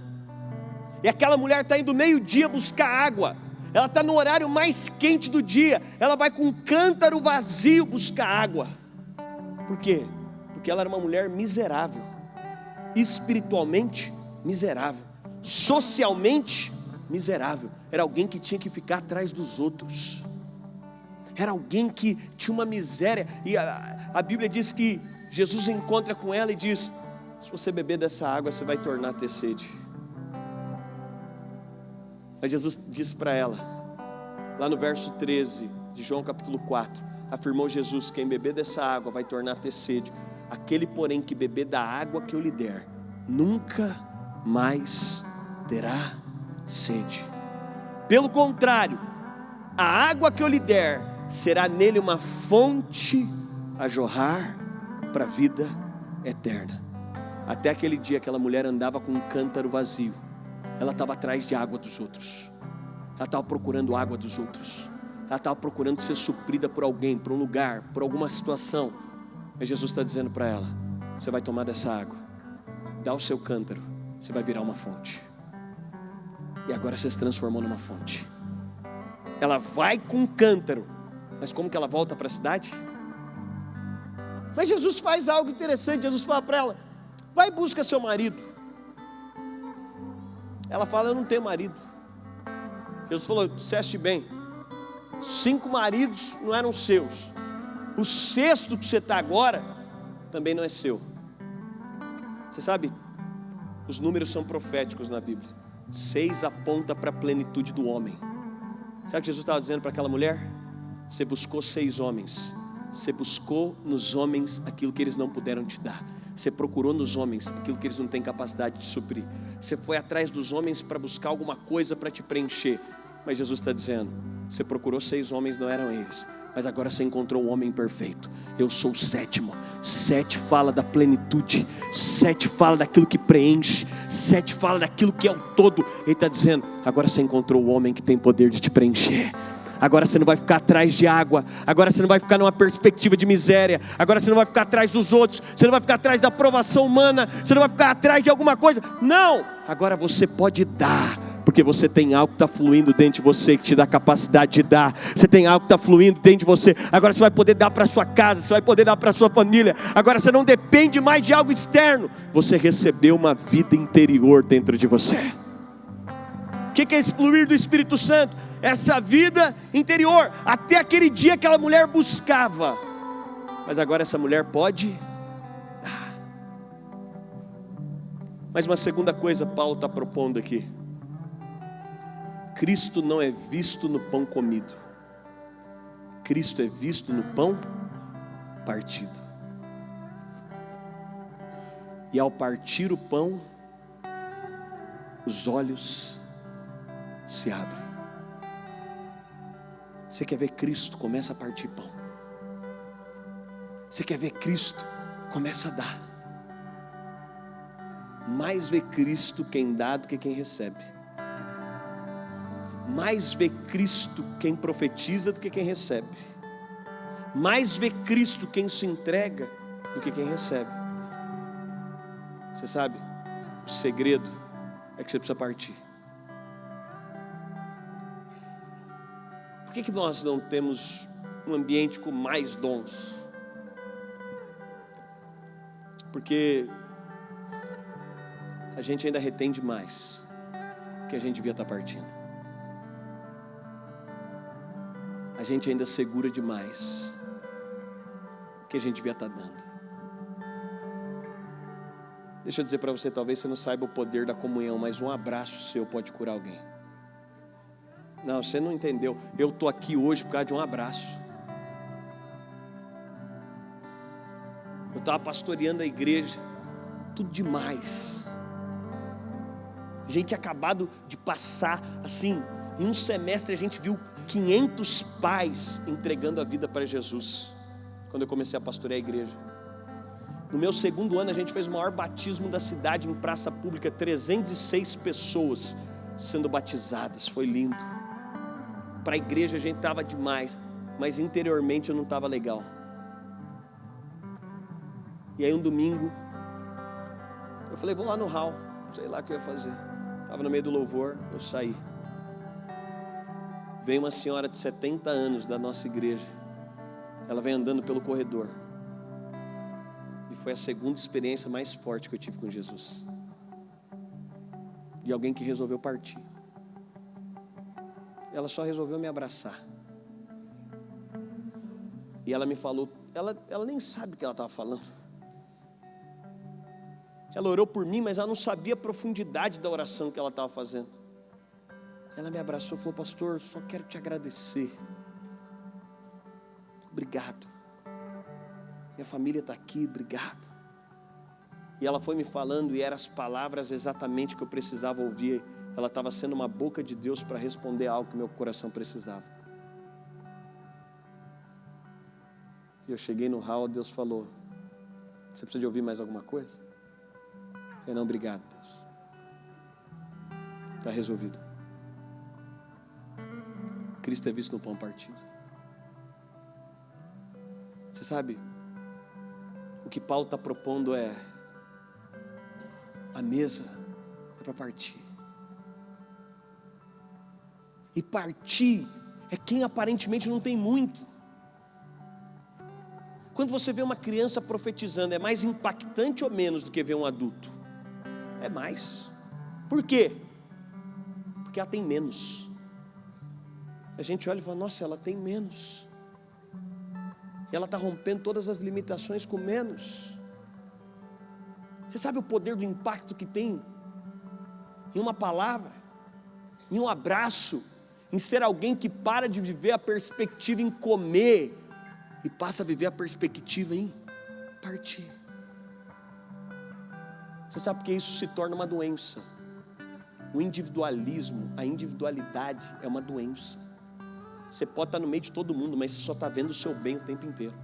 E aquela mulher está indo meio-dia buscar água. Ela está no horário mais quente do dia. Ela vai com um cântaro vazio buscar água. Por quê? Porque ela era uma mulher miserável, espiritualmente miserável, socialmente miserável. Era alguém que tinha que ficar atrás dos outros. Era alguém que tinha uma miséria. E a Bíblia diz que Jesus encontra com ela e diz: se você beber dessa água, você vai tornar a ter sede. Mas Jesus disse para ela, lá no verso 13 de João capítulo 4, afirmou Jesus: quem beber dessa água vai tornar a ter sede. Aquele, porém, que beber da água que eu lhe der, nunca mais terá sede. Pelo contrário, a água que eu lhe der será nele uma fonte a jorrar para a vida eterna. Até aquele dia aquela mulher andava com um cântaro vazio. Ela estava atrás de água dos outros. Ela estava procurando água dos outros. Ela estava procurando ser suprida por alguém, por um lugar, por alguma situação. Mas Jesus está dizendo para ela: você vai tomar dessa água, dá o seu cântaro, você vai virar uma fonte. E agora você se transformou numa fonte. Ela vai com um cântaro, mas como que ela volta para a cidade? Mas Jesus faz algo interessante. Jesus fala para ela: vai e busca seu marido. Ela fala: eu não tenho marido. Jesus falou: disseste bem, 5 maridos não eram seus. O 6º que você está agora também não é seu. Você sabe, os números são proféticos na Bíblia. 6 aponta para a plenitude do homem. Sabe o que Jesus estava dizendo para aquela mulher? Você buscou 6 homens. Você buscou nos homens aquilo que eles não puderam te dar. Você procurou nos homens aquilo que eles não têm capacidade de suprir. Você foi atrás dos homens para buscar alguma coisa para te preencher. Mas Jesus está dizendo, você procurou 6 homens, não eram eles. Mas agora você encontrou um homem perfeito. Eu sou o 7º. 7 fala da plenitude. 7 fala daquilo que preenche. 7 fala daquilo que é o todo. Ele está dizendo, agora você encontrou o homem que tem poder de te preencher. Agora você não vai ficar atrás de água. Agora você não vai ficar numa perspectiva de miséria. Agora você não vai ficar atrás dos outros. Você não vai ficar atrás da aprovação humana. Você não vai ficar atrás de alguma coisa. Não! Agora você pode dar. Porque você tem algo que está fluindo dentro de você, que te dá capacidade de dar. Você tem algo que está fluindo dentro de você. Agora você vai poder dar para a sua casa. Você vai poder dar para a sua família. Agora você não depende mais de algo externo. Você recebeu uma vida interior dentro de você. O que é esse fluir do Espírito Santo? Essa vida interior. Até aquele dia aquela mulher buscava. Mas agora essa mulher pode dar. Mas uma segunda coisa Paulo está propondo aqui. Cristo não é visto no pão comido. Cristo é visto no pão partido. E ao partir o pão, os olhos se abrem. Você quer ver Cristo? Começa a partir pão. Você quer ver Cristo? Começa a dar. Mais vê Cristo quem dá do que quem recebe. Mais vê Cristo quem profetiza do que quem recebe. Mais vê Cristo quem se entrega do que quem recebe. Você sabe, o segredo é que você precisa partir. Por que nós não temos um ambiente com mais dons? Porque a gente ainda retém demais que a gente devia estar partindo. A gente ainda segura demais que a gente devia estar dando. Deixa eu dizer para você, talvez você não saiba o poder da comunhão, mas um abraço seu pode curar alguém. Não, você não entendeu. Eu estou aqui hoje por causa de um abraço. Eu estava pastoreando a igreja, tudo demais. A gente tinha acabado de passar, assim, em um semestre a gente viu 500 pais entregando a vida para Jesus. Quando eu comecei a pastorear a igreja. No meu segundo ano a gente fez o maior batismo da cidade em praça pública, 306 pessoas sendo batizadas, foi lindo. Para a igreja a gente estava demais, mas interiormente eu não estava legal. E aí um domingo, eu falei, vou lá no hall, sei lá o que eu ia fazer. Estava no meio do louvor, eu saí. Veio uma senhora de 70 anos da nossa igreja. Ela vem andando pelo corredor. E foi a segunda experiência mais forte que eu tive com Jesus. De alguém que resolveu partir. Ela só resolveu me abraçar. E ela me falou, ela nem sabe o que ela estava falando. Ela orou por mim, mas ela não sabia a profundidade da oração que ela estava fazendo. Ela me abraçou e falou, pastor, só quero te agradecer. Obrigado. Minha família está aqui, obrigado. E ela foi me falando, e eram as palavras exatamente que eu precisava ouvir. Ela estava sendo uma boca de Deus para responder algo que meu coração precisava. E eu cheguei no hall, Deus falou, você precisa de ouvir mais alguma coisa? Eu falei, não, obrigado, Deus. Está resolvido. Cristo é visto no pão partido. Você sabe, o que Paulo está propondo é, a mesa é para partir. E partir é quem aparentemente não tem muito. Quando você vê uma criança profetizando, é mais impactante ou menos do que ver um adulto? É mais. Por quê? Porque ela tem menos. A gente olha e fala, nossa, ela tem menos. E ela está rompendo todas as limitações com menos. Você sabe o poder do impacto que tem em uma palavra, em um abraço, em ser alguém que para de viver a perspectiva em comer e passa a viver a perspectiva em partir. Você sabe porque isso se torna uma doença. O individualismo, a individualidade é uma doença. Você pode estar no meio de todo mundo, mas você só está vendo o seu bem o tempo inteiro.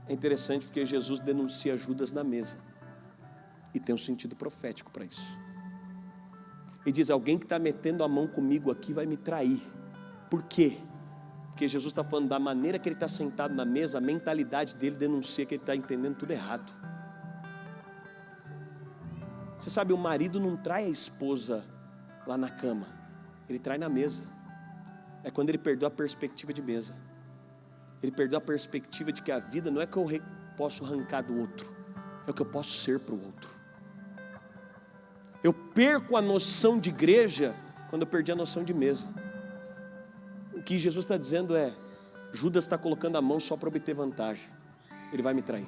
É interessante porque Jesus denuncia Judas na mesa. E tem um sentido profético para isso. E diz, alguém que está metendo a mão comigo aqui vai me trair. Por quê? Porque Jesus está falando da maneira que ele está sentado na mesa, a mentalidade dele denuncia que ele está entendendo tudo errado. Você sabe, o marido não trai a esposa lá na cama, ele trai na mesa. É quando ele perdeu a perspectiva de mesa. Ele perdeu a perspectiva de que a vida não é que eu posso arrancar do outro, é o que eu posso ser para o outro. Eu perco a noção de igreja quando eu perdi a noção de mesa. O que Jesus está dizendo é, Judas está colocando a mão só para obter vantagem. Ele vai me trair.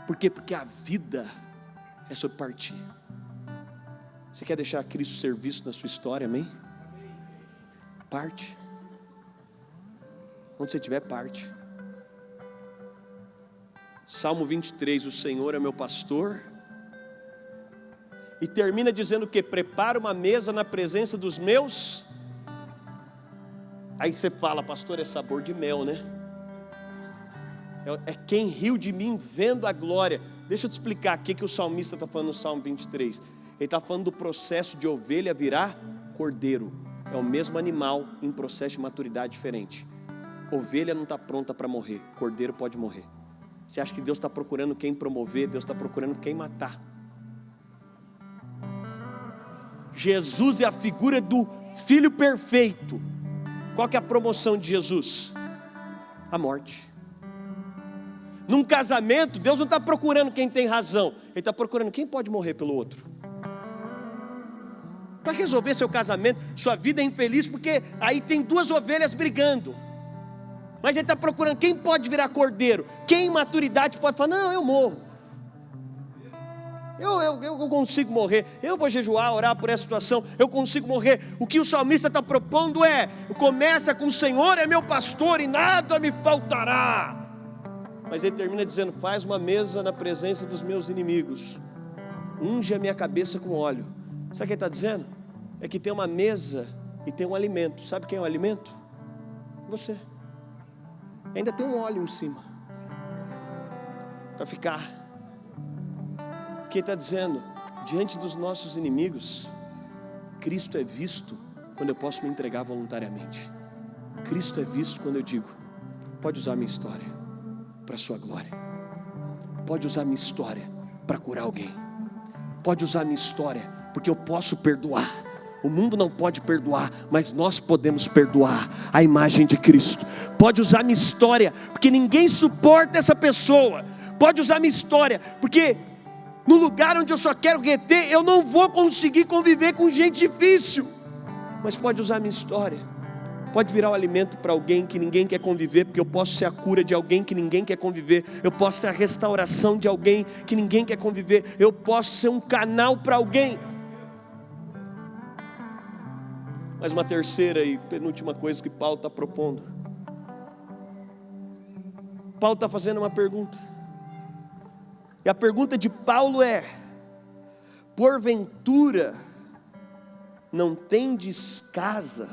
Por quê? Porque a vida é sobre partir. Você quer deixar Cristo ser visto na sua história, amém? Parte. Onde você estiver, parte. Salmo 23, o Senhor é meu pastor. E termina dizendo que prepara uma mesa na presença dos meus. Aí você fala, pastor, é sabor de mel, né? É quem riu de mim vendo a glória. Deixa eu te explicar o que o salmista está falando no Salmo 23. Ele está falando do processo de ovelha virar cordeiro. É o mesmo animal em processo de maturidade diferente. Ovelha não está pronta para morrer, cordeiro pode morrer. Você acha que Deus está procurando quem promover? Deus está procurando quem matar. Jesus é a figura do filho perfeito. Qual que é a promoção de Jesus? A morte. Num casamento, Deus não está procurando quem tem razão, Ele está procurando quem pode morrer pelo outro. Para resolver seu casamento, sua vida é infeliz, porque aí tem duas ovelhas brigando. Mas Ele está procurando quem pode virar cordeiro, quem em maturidade pode falar, não, eu morro. Eu consigo morrer, eu vou jejuar, orar por essa situação, eu consigo morrer. O que o salmista está propondo começa com o Senhor é meu pastor e nada me faltará. Mas ele termina dizendo, faz uma mesa na presença dos meus inimigos, unge a minha cabeça com óleo. Sabe o que ele está dizendo? É que tem uma mesa e tem um alimento. Sabe quem é o alimento? Você. Ainda tem um óleo em cima para ficar. Porque ele está dizendo, diante dos nossos inimigos, Cristo é visto quando eu posso me entregar voluntariamente. Cristo é visto quando eu digo, pode usar a minha história para a sua glória. Pode usar a minha história para curar alguém. Pode usar a minha história, porque eu posso perdoar. O mundo não pode perdoar, mas nós podemos perdoar a imagem de Cristo. Pode usar a minha história, porque ninguém suporta essa pessoa. Pode usar a minha história, porque no lugar onde eu só quero reter, eu não vou conseguir conviver com gente difícil. Mas pode usar a minha história. Pode virar o alimento para alguém que ninguém quer conviver, porque eu posso ser a cura de alguém que ninguém quer conviver. Eu posso ser a restauração de alguém que ninguém quer conviver. Eu posso ser um canal para alguém. Mas uma terceira e penúltima coisa que Paulo está propondo. Paulo está fazendo uma pergunta. E a pergunta de Paulo é: porventura não tendes casa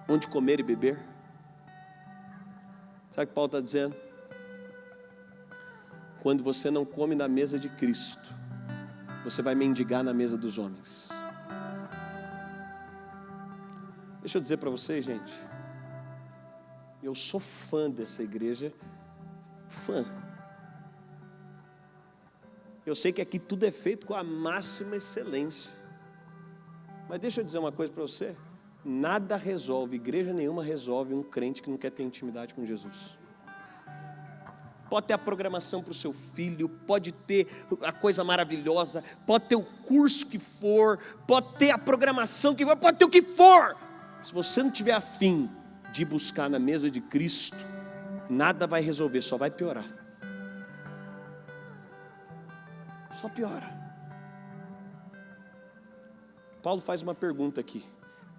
onde comer e beber? Sabe o que Paulo está dizendo? Quando você não come na mesa de Cristo, você vai mendigar na mesa dos homens. Deixa eu dizer para vocês, gente, eu sou fã dessa igreja, fã. Eu sei que aqui tudo é feito com a máxima excelência. Mas deixa eu dizer uma coisa para você. Nada resolve, igreja nenhuma resolve um crente que não quer ter intimidade com Jesus. Pode ter a programação para o seu filho, pode ter a coisa maravilhosa, pode ter o curso que for, pode ter a programação que for, pode ter o que for. Se você não tiver afim de buscar na mesa de Cristo, nada vai resolver, só vai piorar. Só piora. Paulo faz uma pergunta aqui: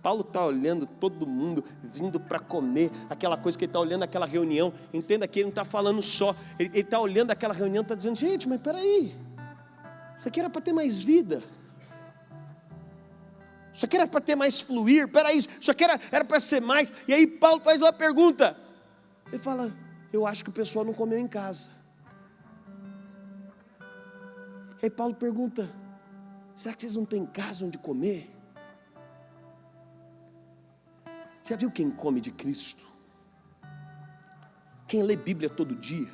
Paulo está olhando todo mundo vindo para comer, aquela coisa que ele está olhando, aquela reunião. Entenda que ele não está falando só, ele está olhando aquela reunião, está dizendo, gente, mas peraí, isso aqui era para ter mais vida, isso aqui era para ter mais fluir, peraí, isso aqui era para ser mais. E aí Paulo faz uma pergunta, ele fala, eu acho que o pessoal não comeu em casa. E aí Paulo pergunta, será que vocês não têm casa onde comer? Já viu quem come de Cristo? Quem lê Bíblia todo dia?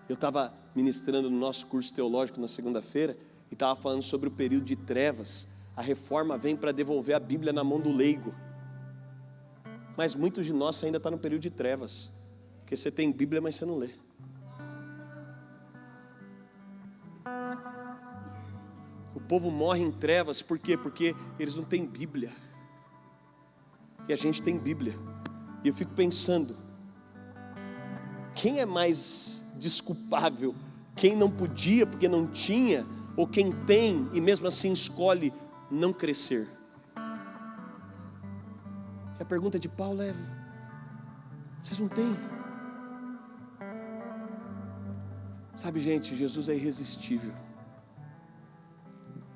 Eu estava ministrando no nosso curso teológico na segunda-feira e estava falando sobre o período de trevas. A reforma vem para devolver a Bíblia na mão do leigo. Mas muitos de nós ainda estão no período de trevas, porque você tem Bíblia, mas você não lê. O povo morre em trevas, por quê? Porque eles não têm Bíblia. E a gente tem Bíblia. E eu fico pensando, quem é mais desculpável? Quem não podia porque não tinha? Ou quem tem e mesmo assim escolhe não crescer? E a pergunta de Paulo é, vocês não têm? Sabe, gente, Jesus é irresistível.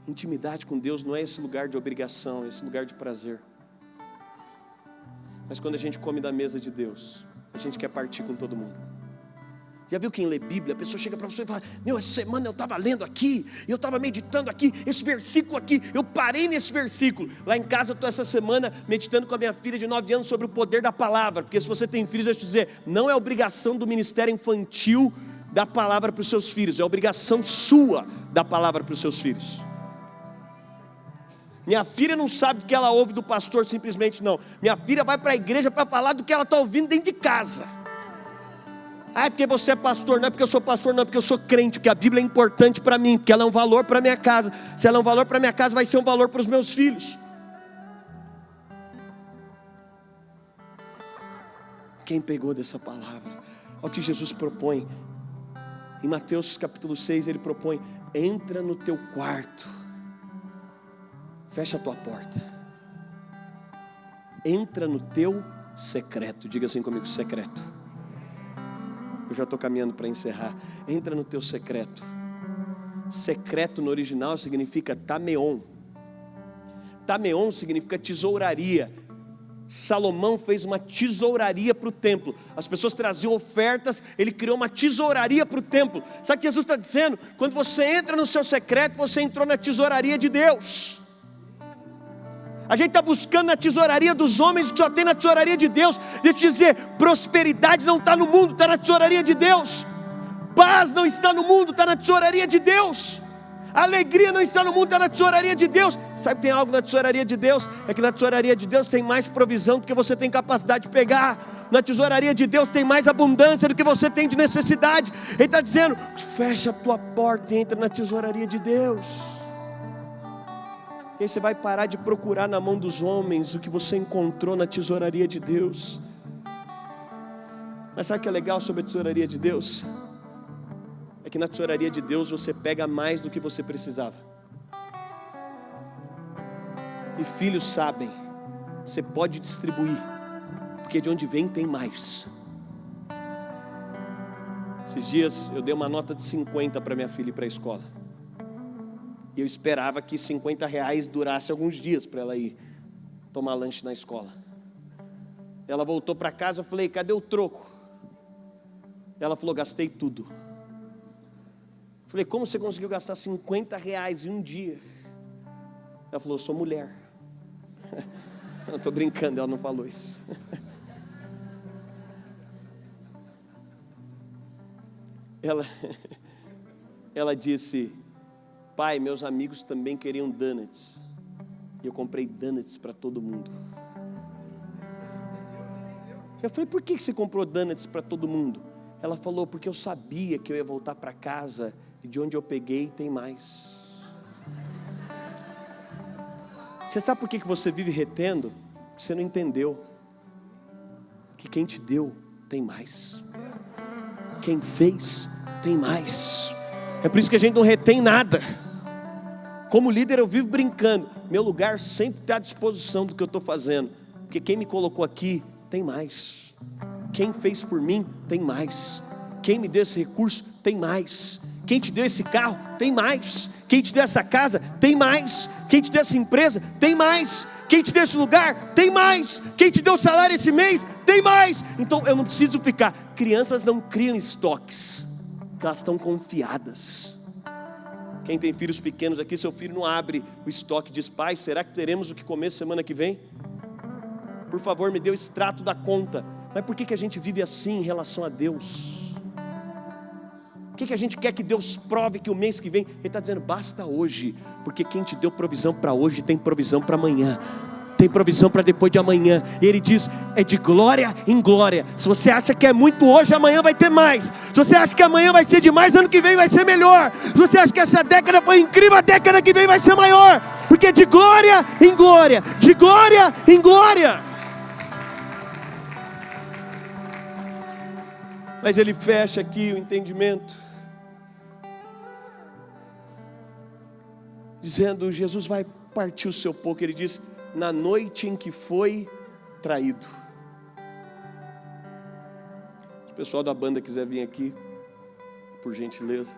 Intimidade com Deus não é esse lugar de obrigação, é esse lugar de prazer. Mas quando a gente come da mesa de Deus, a gente quer partir com todo mundo. Já viu quem lê Bíblia? A pessoa chega para você e fala, meu, essa semana eu estava lendo aqui, eu estava meditando aqui, esse versículo aqui, eu parei nesse versículo. Lá em casa eu estou essa semana meditando com a minha filha de 9 anos sobre o poder da palavra. Porque se você tem filhos, eu te dizer, não é obrigação do ministério infantil dar palavra para os seus filhos, é obrigação sua dar palavra para os seus filhos. Minha filha não sabe o que ela ouve do pastor simplesmente não. Minha filha vai para a igreja para falar do que ela está ouvindo dentro de casa. Ah, é porque você é pastor, não é porque eu sou pastor, não é porque eu sou crente, porque a Bíblia é importante para mim, porque ela é um valor para a minha casa. Se ela é um valor para a minha casa, vai ser um valor para os meus filhos. Quem pegou dessa palavra? Olha o que Jesus propõe. Em Mateus capítulo 6 ele propõe, entra no teu quarto, fecha a tua porta, entra no teu secreto. Diga assim comigo, secreto. Eu já estou caminhando para encerrar. Entra no teu secreto. Secreto no original significa tameon. Tameon significa tesouraria. Salomão fez uma tesouraria para o templo. As pessoas traziam ofertas, ele criou uma tesouraria para o templo. Sabe o que Jesus está dizendo? Quando você entra no seu secreto, você entrou na tesouraria de Deus. A gente está buscando na tesouraria dos homens o que só tem na tesouraria de Deus. Deixa eu te dizer, prosperidade não está no mundo, está na tesouraria de Deus. Paz não está no mundo, está na tesouraria de Deus. Alegria não está no mundo, está na tesouraria de Deus. Sabe que tem algo na tesouraria de Deus? É que na tesouraria de Deus tem mais provisão do que você tem capacidade de pegar. Na tesouraria de Deus tem mais abundância do que você tem de necessidade. Ele está dizendo, fecha a tua porta e entra na tesouraria de Deus. E aí você vai parar de procurar na mão dos homens o que você encontrou na tesouraria de Deus. Mas sabe o que é legal sobre a tesouraria de Deus? É que na tesouraria de Deus você pega mais do que você precisava. E filhos sabem, você pode distribuir, porque de onde vem tem mais. Esses dias eu dei uma nota de 50 para minha filha ir para a escola. E eu esperava que R$50 durasse alguns dias para ela ir tomar lanche na escola. Ela voltou para casa, eu falei, cadê o troco? Ela falou, gastei tudo. Eu falei, como você conseguiu gastar R$50 em um dia? Ela falou, eu sou mulher. Eu estou brincando, ela não falou isso. Ela disse, pai, meus amigos também queriam donuts. E eu comprei donuts para todo mundo. Eu falei, por que você comprou donuts para todo mundo? Ela falou, porque eu sabia que eu ia voltar para casa e de onde eu peguei tem mais. Você sabe por que você vive retendo? Porque você não entendeu que quem te deu tem mais. Quem fez tem mais. É por isso que a gente não retém nada. Como líder eu vivo brincando, meu lugar sempre está à disposição do que eu estou fazendo, porque quem me colocou aqui tem mais, quem fez por mim tem mais, quem me deu esse recurso tem mais, quem te deu esse carro tem mais, quem te deu essa casa tem mais, quem te deu essa empresa tem mais, quem te deu esse lugar tem mais, quem te deu o salário esse mês tem mais. Então eu não preciso ficar. Crianças não criam estoques, elas estão confiadas. Quem tem filhos pequenos aqui, seu filho não abre o estoque, diz: pai, será que teremos o que comer semana que vem? Por favor, me dê o extrato da conta. Mas por que a gente vive assim em relação a Deus? Por que a gente quer que Deus prove que o mês que vem? Ele está dizendo: basta hoje, porque quem te deu provisão para hoje tem provisão para amanhã, tem provisão para depois de amanhã. E Ele diz: é de glória em glória. Se você acha que é muito hoje, amanhã vai ter mais. Se você acha que amanhã vai ser demais, ano que vem vai ser melhor. Se você acha que essa década foi incrível, a década que vem vai ser maior, porque é de glória em glória, de glória em glória. Mas ele fecha aqui o entendimento, dizendo: Jesus vai partir o seu pouco. Ele diz: na noite em que foi traído. Se o pessoal da banda quiser vir aqui, por gentileza,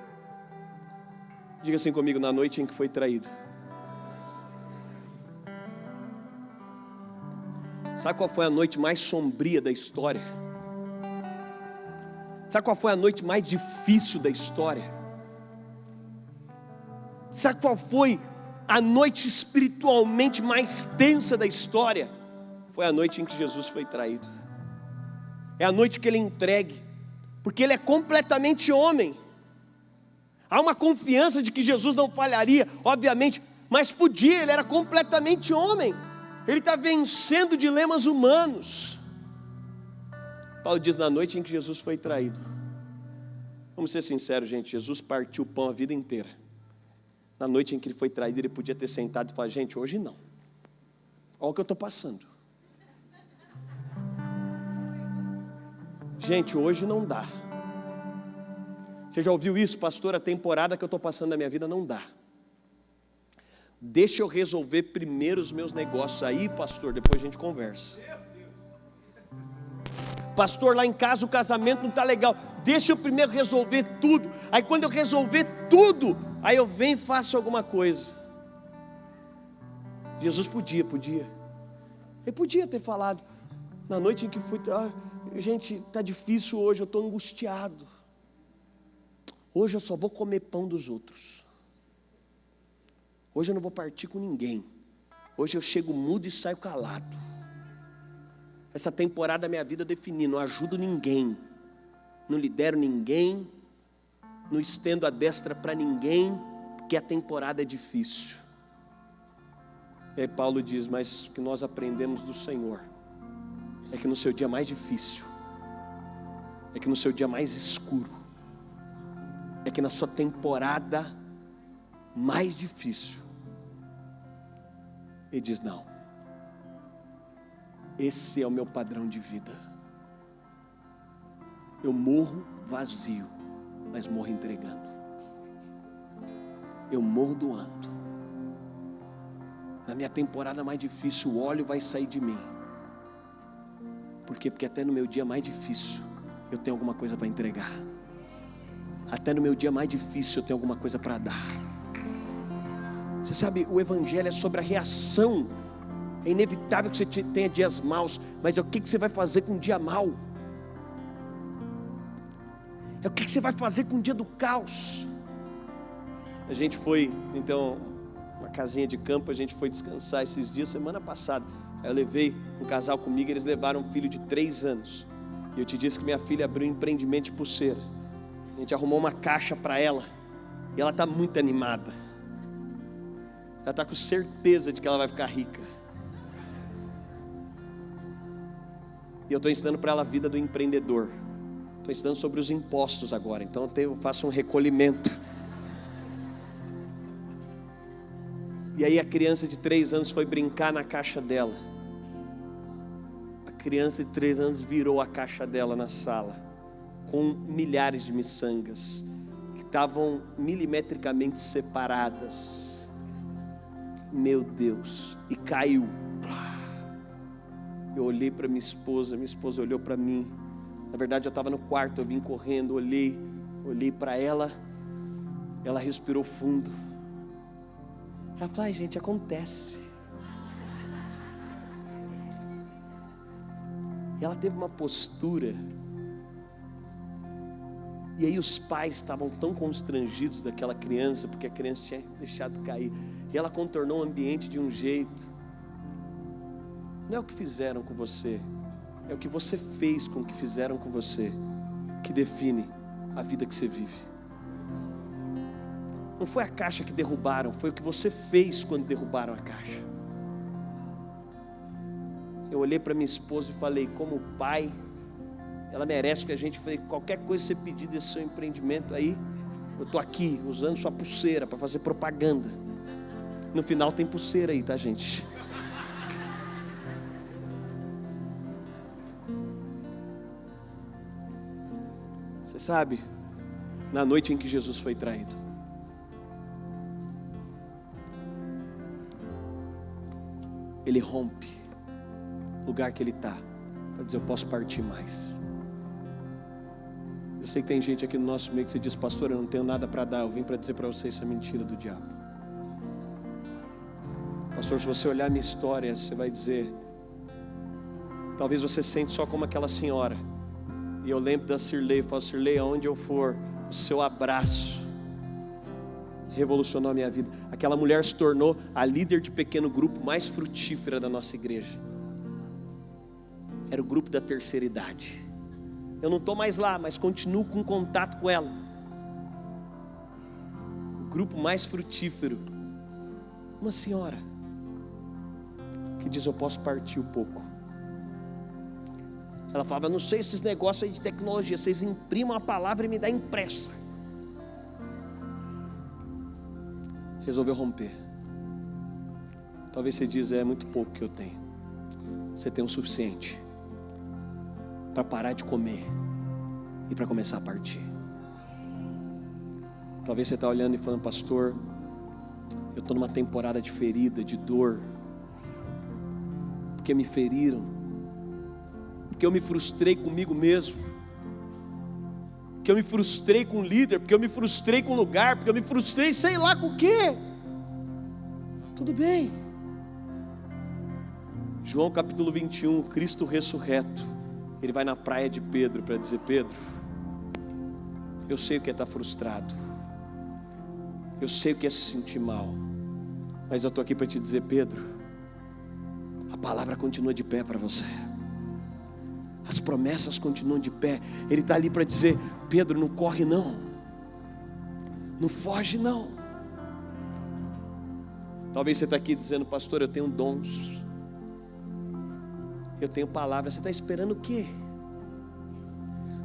diga assim comigo: na noite em que foi traído. Sabe qual foi a noite mais sombria da história? Sabe qual foi a noite mais difícil da história? Sabe qual foi a noite espiritualmente mais tensa da história? Foi a noite em que Jesus foi traído. É a noite que ele é entregue, porque ele é completamente homem. Há uma confiança de que Jesus não falharia, obviamente, mas podia, ele era completamente homem. Ele está vencendo dilemas humanos. Paulo diz: na noite em que Jesus foi traído. Vamos ser sinceros, gente, Jesus partiu o pão a vida inteira. Na noite em que ele foi traído, ele podia ter sentado e falar: gente, hoje não. Olha o que eu estou passando. Gente, hoje não dá. Você já ouviu isso, pastor? A temporada que eu estou passando na minha vida não dá. Deixa eu resolver primeiro os meus negócios aí, pastor, depois a gente conversa. Pastor, lá em casa o casamento não está legal. Deixa eu primeiro resolver tudo. Aí quando eu resolver tudo, aí eu venho e faço alguma coisa. Jesus podia. Ele podia ter falado: na noite em que fui, gente, está difícil hoje, eu estou angustiado. Hoje eu só vou comer pão dos outros. Hoje eu não vou partir com ninguém. Hoje eu chego mudo e saio calado. Essa temporada da minha vida eu defini: não ajudo ninguém, não lidero ninguém, não estendo a destra para ninguém, porque a temporada é difícil. E aí Paulo diz: mas o que nós aprendemos do Senhor é que no seu dia mais difícil, é que no seu dia mais escuro, é que na sua temporada mais difícil, Ele diz: não, esse é o meu padrão de vida. Eu morro vazio, mas morro entregando. Eu morro doando. Na minha temporada mais difícil, o óleo vai sair de mim. Por quê? Porque até no meu dia mais difícil, eu tenho alguma coisa para entregar. Até no meu dia mais difícil, eu tenho alguma coisa para dar. Você sabe, o Evangelho é sobre a reação. É inevitável que você tenha dias maus, mas é o que você vai fazer com um dia mau? É o que você vai fazer com um dia do caos? A gente foi, então, uma casinha de campo, a gente foi descansar esses dias, semana passada. Aí eu levei um casal comigo, eles levaram um filho de 3 anos. E eu te disse que minha filha abriu um empreendimento de pulseira. A gente arrumou uma caixa para ela, e ela está muito animada. Ela está com certeza de que ela vai ficar rica. E eu estou ensinando para ela a vida do empreendedor. Estou ensinando sobre os impostos agora. Então eu faço um recolhimento. E aí a criança de 3 anos foi brincar na caixa dela. A criança de 3 anos virou a caixa dela na sala, com milhares de miçangas, que estavam milimetricamente separadas. meu Deus, e caiu. Eu olhei para minha esposa olhou para mim. Na verdade eu estava no quarto, eu vim correndo, olhei para ela. Ela respirou fundo. Ela falou: ai, gente, acontece. E ela teve uma postura. E aí os pais estavam tão constrangidos daquela criança, porque a criança tinha deixado cair. E ela contornou o ambiente de um jeito. Não é o que fizeram com você, é o que você fez com o que fizeram com você, que define a vida que você vive. Não foi a caixa que derrubaram, foi o que você fez quando derrubaram a caixa. Eu olhei para minha esposa e falei: como pai, ela merece que a gente fale, qualquer coisa que você pedir desse seu empreendimento aí, eu estou aqui usando sua pulseira para fazer propaganda. No final tem pulseira aí, tá, gente? Você sabe, na noite em que Jesus foi traído, ele rompe o lugar que ele está, para dizer: eu posso partir mais. Eu sei que tem gente aqui no nosso meio que se diz: pastor, eu não tenho nada para dar, eu vim para dizer para você, isso é mentira do diabo. Pastor, se você olhar a minha história, você vai dizer, talvez você sente só como aquela senhora. E eu lembro da Cirlei, eu falo: Cirlei, aonde eu for, o seu abraço revolucionou a minha vida. Aquela mulher se tornou a líder de pequeno grupo mais frutífera da nossa igreja. Era o grupo da terceira idade. Eu não estou mais lá, mas continuo com contato com ela. O grupo mais frutífero. Uma senhora que diz: eu posso partir um pouco. Ela falava: não sei esses negócios aí de tecnologia, vocês imprimam a palavra e me dá impressa. Resolveu romper. Talvez você diz: é muito pouco que eu tenho. Você tem o suficiente para parar de comer e para começar a partir. Talvez você está olhando e falando: pastor, eu estou numa temporada de ferida, de dor, porque me feriram, porque eu me frustrei comigo mesmo, porque eu me frustrei com o líder, porque eu me frustrei com o lugar, porque eu me frustrei sei lá com o quê. Tudo bem. João capítulo 21, Cristo ressurreto, ele vai na praia de Pedro para dizer: Pedro, eu sei o que é estar frustrado, eu sei o que é se sentir mal, mas eu estou aqui para te dizer: Pedro, a palavra continua de pé para você, as promessas continuam de pé. Ele está ali para dizer: Pedro, não corre não, não foge não. Talvez você está aqui dizendo: pastor, eu tenho dons, eu tenho palavra. Você está esperando o quê?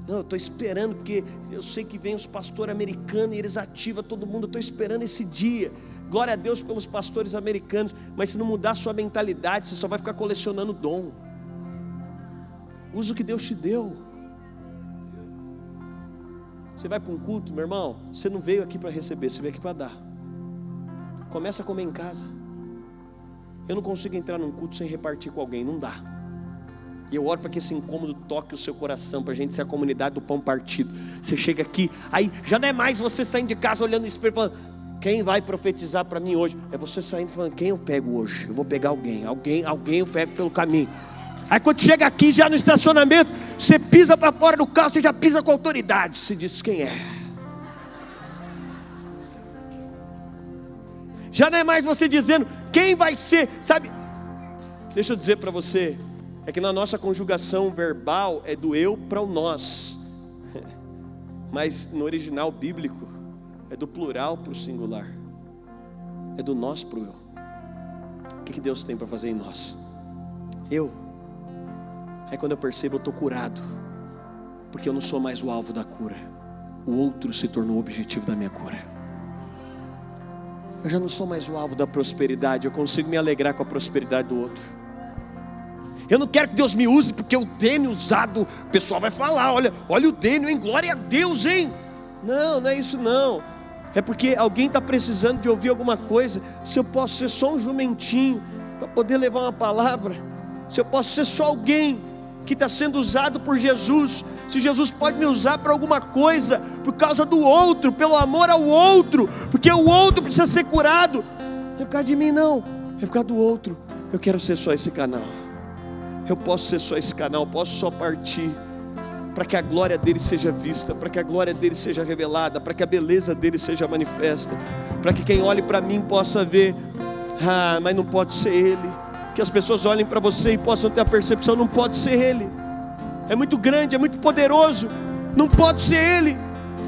Não, eu estou esperando porque eu sei que vem os pastores americanos e eles ativam todo mundo. Eu estou esperando esse dia. Glória a Deus pelos pastores americanos. Mas se não mudar a sua mentalidade, você só vai ficar colecionando dom. Usa o que Deus te deu. Você vai para um culto, meu irmão, você não veio aqui para receber, você veio aqui para dar. Começa a comer em casa. Eu não consigo entrar num culto sem repartir com alguém, não dá. E eu oro para que esse incômodo toque o seu coração, para a gente ser a comunidade do pão partido. Você chega aqui, aí já não é mais você saindo de casa olhando no espelho falando: quem vai profetizar para mim hoje? É você saindo falando: quem eu pego hoje? Eu vou pegar alguém eu pego pelo caminho. Aí quando chega aqui já no estacionamento, você pisa para fora do carro, você já pisa com autoridade. Você diz: quem é? Já não é mais você dizendo quem vai ser, sabe? Deixa eu dizer para você, é que na nossa conjugação verbal é do eu para o nós, mas no original bíblico é do plural para o singular, é do nós para o eu. O que Deus tem para fazer em nós? É quando eu percebo, eu estou curado, porque eu não sou mais o alvo da cura, o outro se tornou o objetivo da minha cura. Eu já não sou mais o alvo da prosperidade, eu consigo me alegrar com a prosperidade do outro. Eu não quero que Deus me use porque o Dênio usado, o pessoal vai falar: olha o Dênio, hein? Glória a Deus, hein? Não é isso não. é porque alguém está precisando de ouvir alguma coisa. Se eu posso ser só um jumentinho para poder levar uma palavra, se eu posso ser só alguém que está sendo usado por Jesus, se Jesus pode me usar para alguma coisa, por causa do outro, pelo amor ao outro, porque o outro precisa ser curado, não é por causa de mim não, é por causa do outro. Eu quero ser só esse canal, eu posso ser só esse canal, posso só partir, para que a glória dele seja vista, para que a glória dele seja revelada, para que a beleza dele seja manifesta, para que quem olhe para mim possa ver, mas não pode ser ele. Que as pessoas olhem para você e possam ter a percepção, não pode ser ele, é muito grande, é muito poderoso, não pode ser ele,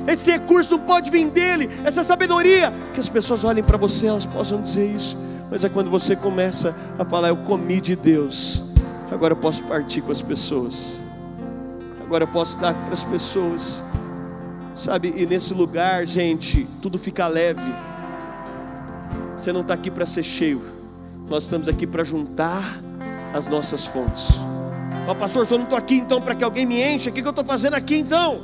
esse recurso não pode vir dele, essa sabedoria. Que as pessoas olhem para você, elas possam dizer isso. Mas é quando você começa a falar, eu comi de Deus, agora eu posso partir com as pessoas, agora eu posso dar para as pessoas, sabe? E nesse lugar, gente, tudo fica leve. Você não está aqui para ser cheio, nós estamos aqui para juntar as nossas fontes. Pastor, eu não estou aqui então para que alguém me encha, o que eu estou fazendo aqui então?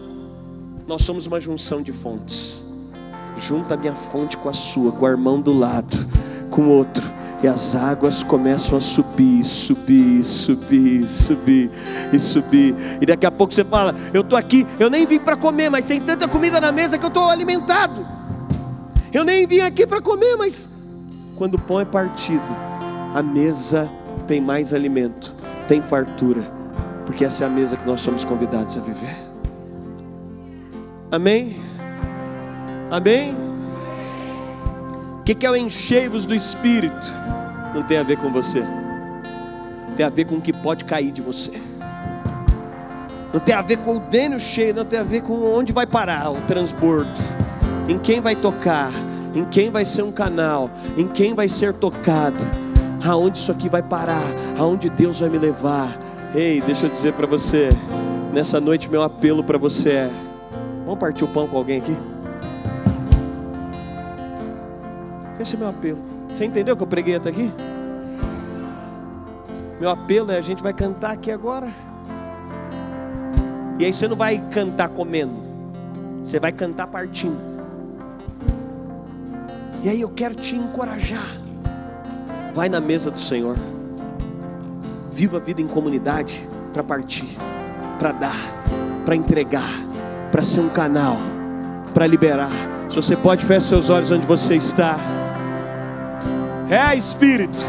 Nós somos uma junção de fontes. Junta a minha fonte com a sua, com o irmão do lado, com o outro, e as águas começam a subir, subir, subir, subir e subir. E daqui a pouco você fala, eu estou aqui, eu nem vim para comer, mas tem tanta comida na mesa que eu estou alimentado. Eu nem vim aqui para comer, mas quando o pão é partido, a mesa tem mais alimento, tem fartura, porque essa é a mesa que nós somos convidados a viver. Amém? Amém? O que é o enchei-vos do Espírito? Não tem a ver com você, tem a ver com o que pode cair de você. Não tem a ver com o Dênio cheio, não tem a ver com onde vai parar o transbordo, em quem vai tocar, em quem vai ser um canal, em quem vai ser tocado, aonde isso aqui vai parar, aonde Deus vai me levar. Ei, deixa eu dizer para você, nessa noite meu apelo para você é, vamos partir o pão com alguém aqui? Esse é meu apelo. Você entendeu que eu preguei até aqui? Meu apelo é, a gente vai cantar aqui agora, e aí você não vai cantar comendo, você vai cantar partindo. E aí eu quero te encorajar, vai na mesa do Senhor, viva a vida em comunidade, para partir, para dar, para entregar, para ser um canal, para liberar. Se você pode, feche seus olhos onde você está. Espírito,